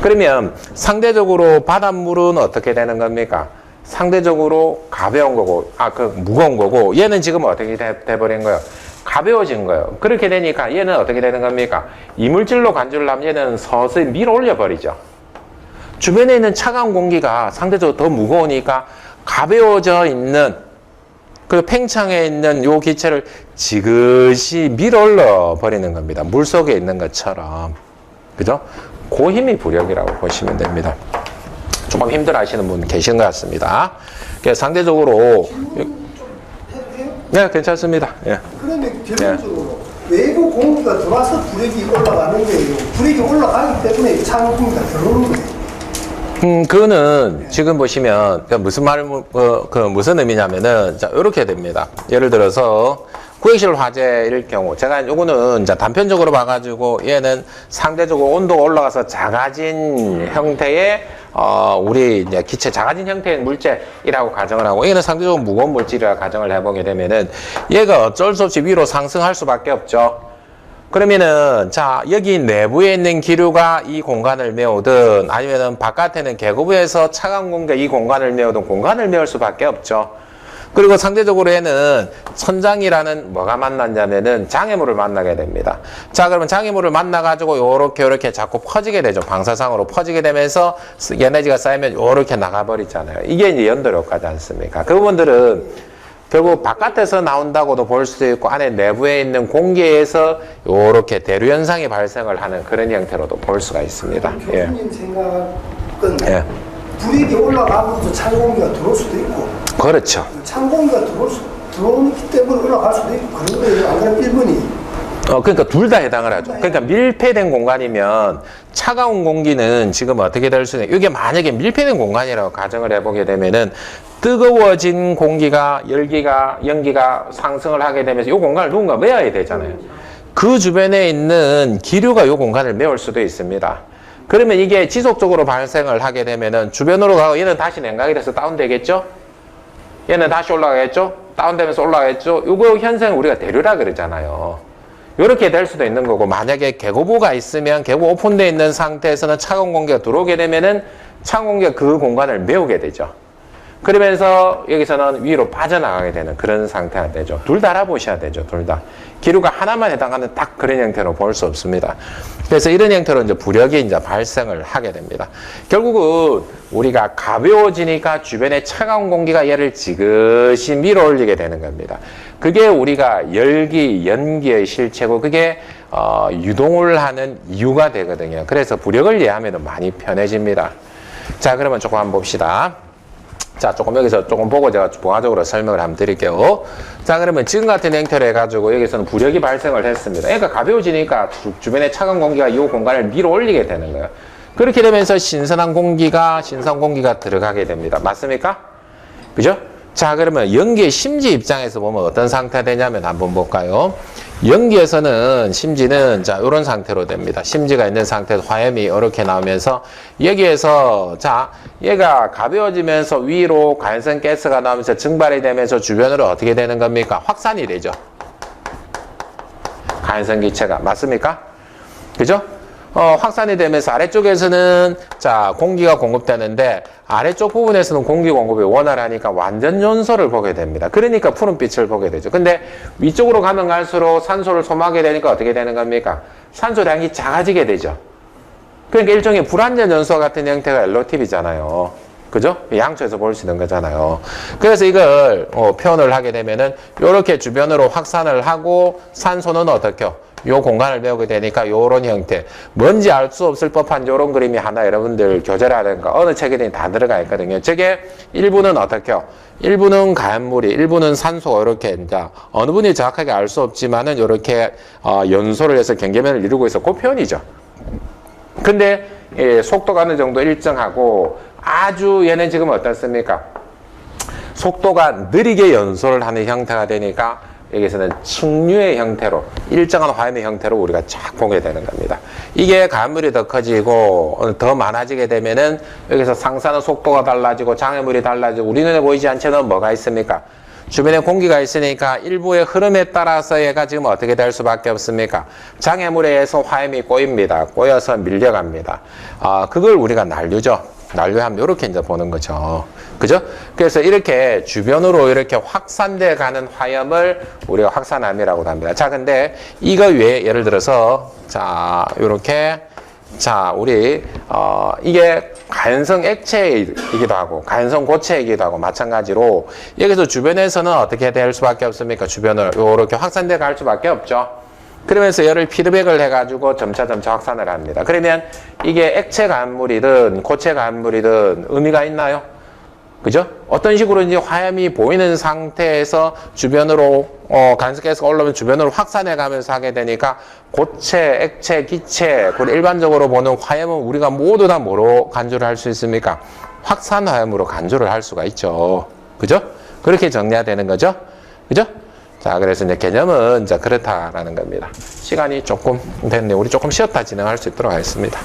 그러면 상대적으로 바닷물은 어떻게 되는 겁니까? 상대적으로 가벼운 거고 무거운 거고 얘는 지금 어떻게 돼버린 거예요? 가벼워진 거예요. 그렇게 되니까 얘는 어떻게 되는 겁니까? 이물질로 간주를 하면 얘는 서서히 밀어 올려 버리죠. 주변에 있는 차가운 공기가 상대적으로 더 무거우니까 가벼워져 있는 그 팽창해 있는 요 기체를 지그시 밀어올려 버리는 겁니다. 물 속에 있는 것처럼. 그죠? 그 힘이 부력이라고 보시면 됩니다. 조금 힘들어 하시는 분 계신 것 같습니다. 그래서 상대적으로. 네, 괜찮습니다. 예. 그러면 결론적으로 외부 공기가 들어와서 부력이 올라가는 거예요. 부력이 올라가기 때문에 차가운 공기가 들어오는 거예요. 그거는 지금 보시면 무슨 의미냐면은 자, 이렇게 됩니다. 예를 들어서 구획실 화재일 경우 제가 요거는 이제 단편적으로 봐가지고 얘는 상대적으로 온도가 올라가서 작아진 형태의 우리 이제 기체 작아진 형태의 물질이라고 가정을 하고 얘는 상대적으로 무거운 물질이라고 가정을 해보게 되면은 얘가 어쩔 수 없이 위로 상승할 수밖에 없죠. 그러면은 자, 여기 내부에 있는 기류가 이 공간을 메우든 아니면은 바깥에는 계곡부에서 차가운 공기가 이 공간을 메우든 공간을 메울 수밖에 없죠. 그리고 상대적으로 얘는 선장이라는 뭐가 만났냐면은 장애물을 만나게 됩니다. 자, 그러면 장애물을 만나가지고 요렇게 자꾸 퍼지게 되죠. 방사상으로 퍼지게 되면서 에너지가 쌓이면 요렇게 나가버리잖아요. 이게 이제 연도력까지 않습니까? 그 부분들은 결국 바깥에서 나온다고도 볼 수도 있고 안에 내부에 있는 공기에서 이렇게 대류 현상이 발생을 하는 그런 형태로도 볼 수가 있습니다. 교수님 생각은 부력이 올라가고도 찬 공기가 들어올 수도 있고 그렇죠. 찬 공기가 들어오기 때문에 올라갈 수도 있고 그런 거예요. 안 그러면 1번이 그러니까 둘 다 해당을 하죠. 그러니까 밀폐된 공간이면 차가운 공기는 지금 어떻게 될 수 있냐. 이게 만약에 밀폐된 공간이라고 가정을 해보게 되면은 뜨거워진 공기가 연기가 상승을 하게 되면서 이 공간을 누군가 메워야 되잖아요. 그 주변에 있는 기류가 이 공간을 메울 수도 있습니다. 그러면 이게 지속적으로 발생을 하게 되면은 주변으로 가고 얘는 다시 냉각이 돼서 다운되겠죠? 얘는 다시 올라가겠죠? 다운되면서 올라가겠죠? 이거 현상을 우리가 대류라 그러잖아요. 이렇게 될 수도 있는 거고 만약에 계곡부가 있으면 계곡 오픈되어 있는 상태에서는 차가운 공기가 들어오게 되면은 차가운 공기가 그 공간을 메우게 되죠. 그러면서 여기서는 위로 빠져나가게 되는 그런 상태가 되죠. 둘 다 알아보셔야 되죠. 둘 다. 기류가 하나만 해당하는 딱 그런 형태로 볼 수 없습니다. 그래서 이런 형태로 이제 부력이 이제 발생을 하게 됩니다. 결국은 우리가 가벼워지니까 주변에 차가운 공기가 얘를 지그시 밀어 올리게 되는 겁니다. 그게 우리가 열기, 연기의 실체고 그게 유동을 하는 이유가 되거든요. 그래서 부력을 이해하면 많이 편해집니다. 자, 그러면 조금 한번 봅시다. 자, 조금 여기서 조금 보고 제가 부가적으로 설명을 한번 드릴게요. 자, 그러면 지금 같은 형태로 해가지고 여기서는 부력이 발생을 했습니다. 그러니까 가벼워지니까 주변에 차가운 공기가 이 공간을 밀어 올리게 되는 거예요. 그렇게 되면서 신선한 공기가 들어가게 됩니다. 맞습니까? 그죠? 자, 그러면 연기의 심지 입장에서 보면 어떤 상태가 되냐면 한번 볼까요? 연기에서는 심지는 자, 이런 상태로 됩니다. 심지가 있는 상태에서 화염이 이렇게 나오면서 여기에서 자, 얘가 가벼워지면서 위로 가연성 가스가 나오면서 증발이 되면서 주변으로 어떻게 되는 겁니까? 확산이 되죠. 가연성 기체가. 맞습니까? 그죠? 확산이 되면서 아래쪽에서는 자, 공기가 공급되는데 아래쪽 부분에서는 공기 공급이 원활하니까 완전 연소를 보게 됩니다. 그러니까 푸른빛을 보게 되죠. 근데 위쪽으로 가면 갈수록 산소를 소모하게 되니까 어떻게 되는 겁니까? 산소량이 작아지게 되죠. 그러니까 일종의 불완전 연소 같은 형태가 엘로팁이잖아요. 그죠? 양초에서 볼 수 있는 거잖아요. 그래서 이걸 표현을 하게 되면은 이렇게 주변으로 확산을 하고 산소는 어떻게요? 요 공간을 메우게 되니까 요런 형태. 뭔지 알 수 없을 법한 요런 그림이 하나 여러분들 교재라든가 어느 책에든 다 들어가 있거든요. 저게 일부는 어떻게요? 일부는 가연물이, 일부는 산소가 이렇게 이제 어느 분이 정확하게 알 수 없지만은 이렇게 연소를 해서 경계면을 이루고 있어. 그 표현이죠. 근데 속도가 어느 정도 일정하고 아주 얘는 지금 어떻습니까? 속도가 느리게 연소를 하는 형태가 되니까 여기서는 측류의 형태로 일정한 화염의 형태로 우리가 쫙 보게 되는 겁니다. 이게 가연물이 더 커지고 더 많아지게 되면은 여기서 상산의 속도가 달라지고 장애물이 달라지고 우리 눈에 보이지 않지는 뭐가 있습니까? 주변에 공기가 있으니까 일부의 흐름에 따라서 얘가 지금 어떻게 될 수밖에 없습니까? 장애물에 의해서 화염이 꼬입니다. 꼬여서 밀려갑니다. 그걸 우리가 난류죠. 난류하면 이렇게 이제 보는 거죠. 그죠? 그래서 이렇게 주변으로 이렇게 확산돼 가는 화염을 우리가 확산함이라고 합니다. 자, 근데 이거 외에 예를 들어서 자, 요렇게 자, 우리 이게 가연성 액체이기도 하고 가연성 고체이기도 하고 마찬가지로 여기서 주변에서는 어떻게 될 수밖에 없습니까? 주변을 요렇게 확산돼 갈 수밖에 없죠. 그러면서 열을 피드백을 해가지고 점차 확산을 합니다. 그러면 이게 액체 가연물이든 고체 가연물이든 의미가 있나요? 그죠? 어떤 식으로인지 화염이 보이는 상태에서 주변으로 간섭가스가 올라오면 주변으로 확산해 가면서 하게 되니까 고체, 액체, 기체 그리고 일반적으로 보는 화염은 우리가 모두 다 뭐로 간주를 할 수 있습니까? 확산 화염으로 간주를 할 수가 있죠. 그죠? 그렇게 정리가 되는 거죠. 그죠? 자, 그래서 이제 개념은 이제 그렇다라는 겁니다. 시간이 조금 됐네요. 우리 조금 쉬었다 진행할 수 있도록 하겠습니다.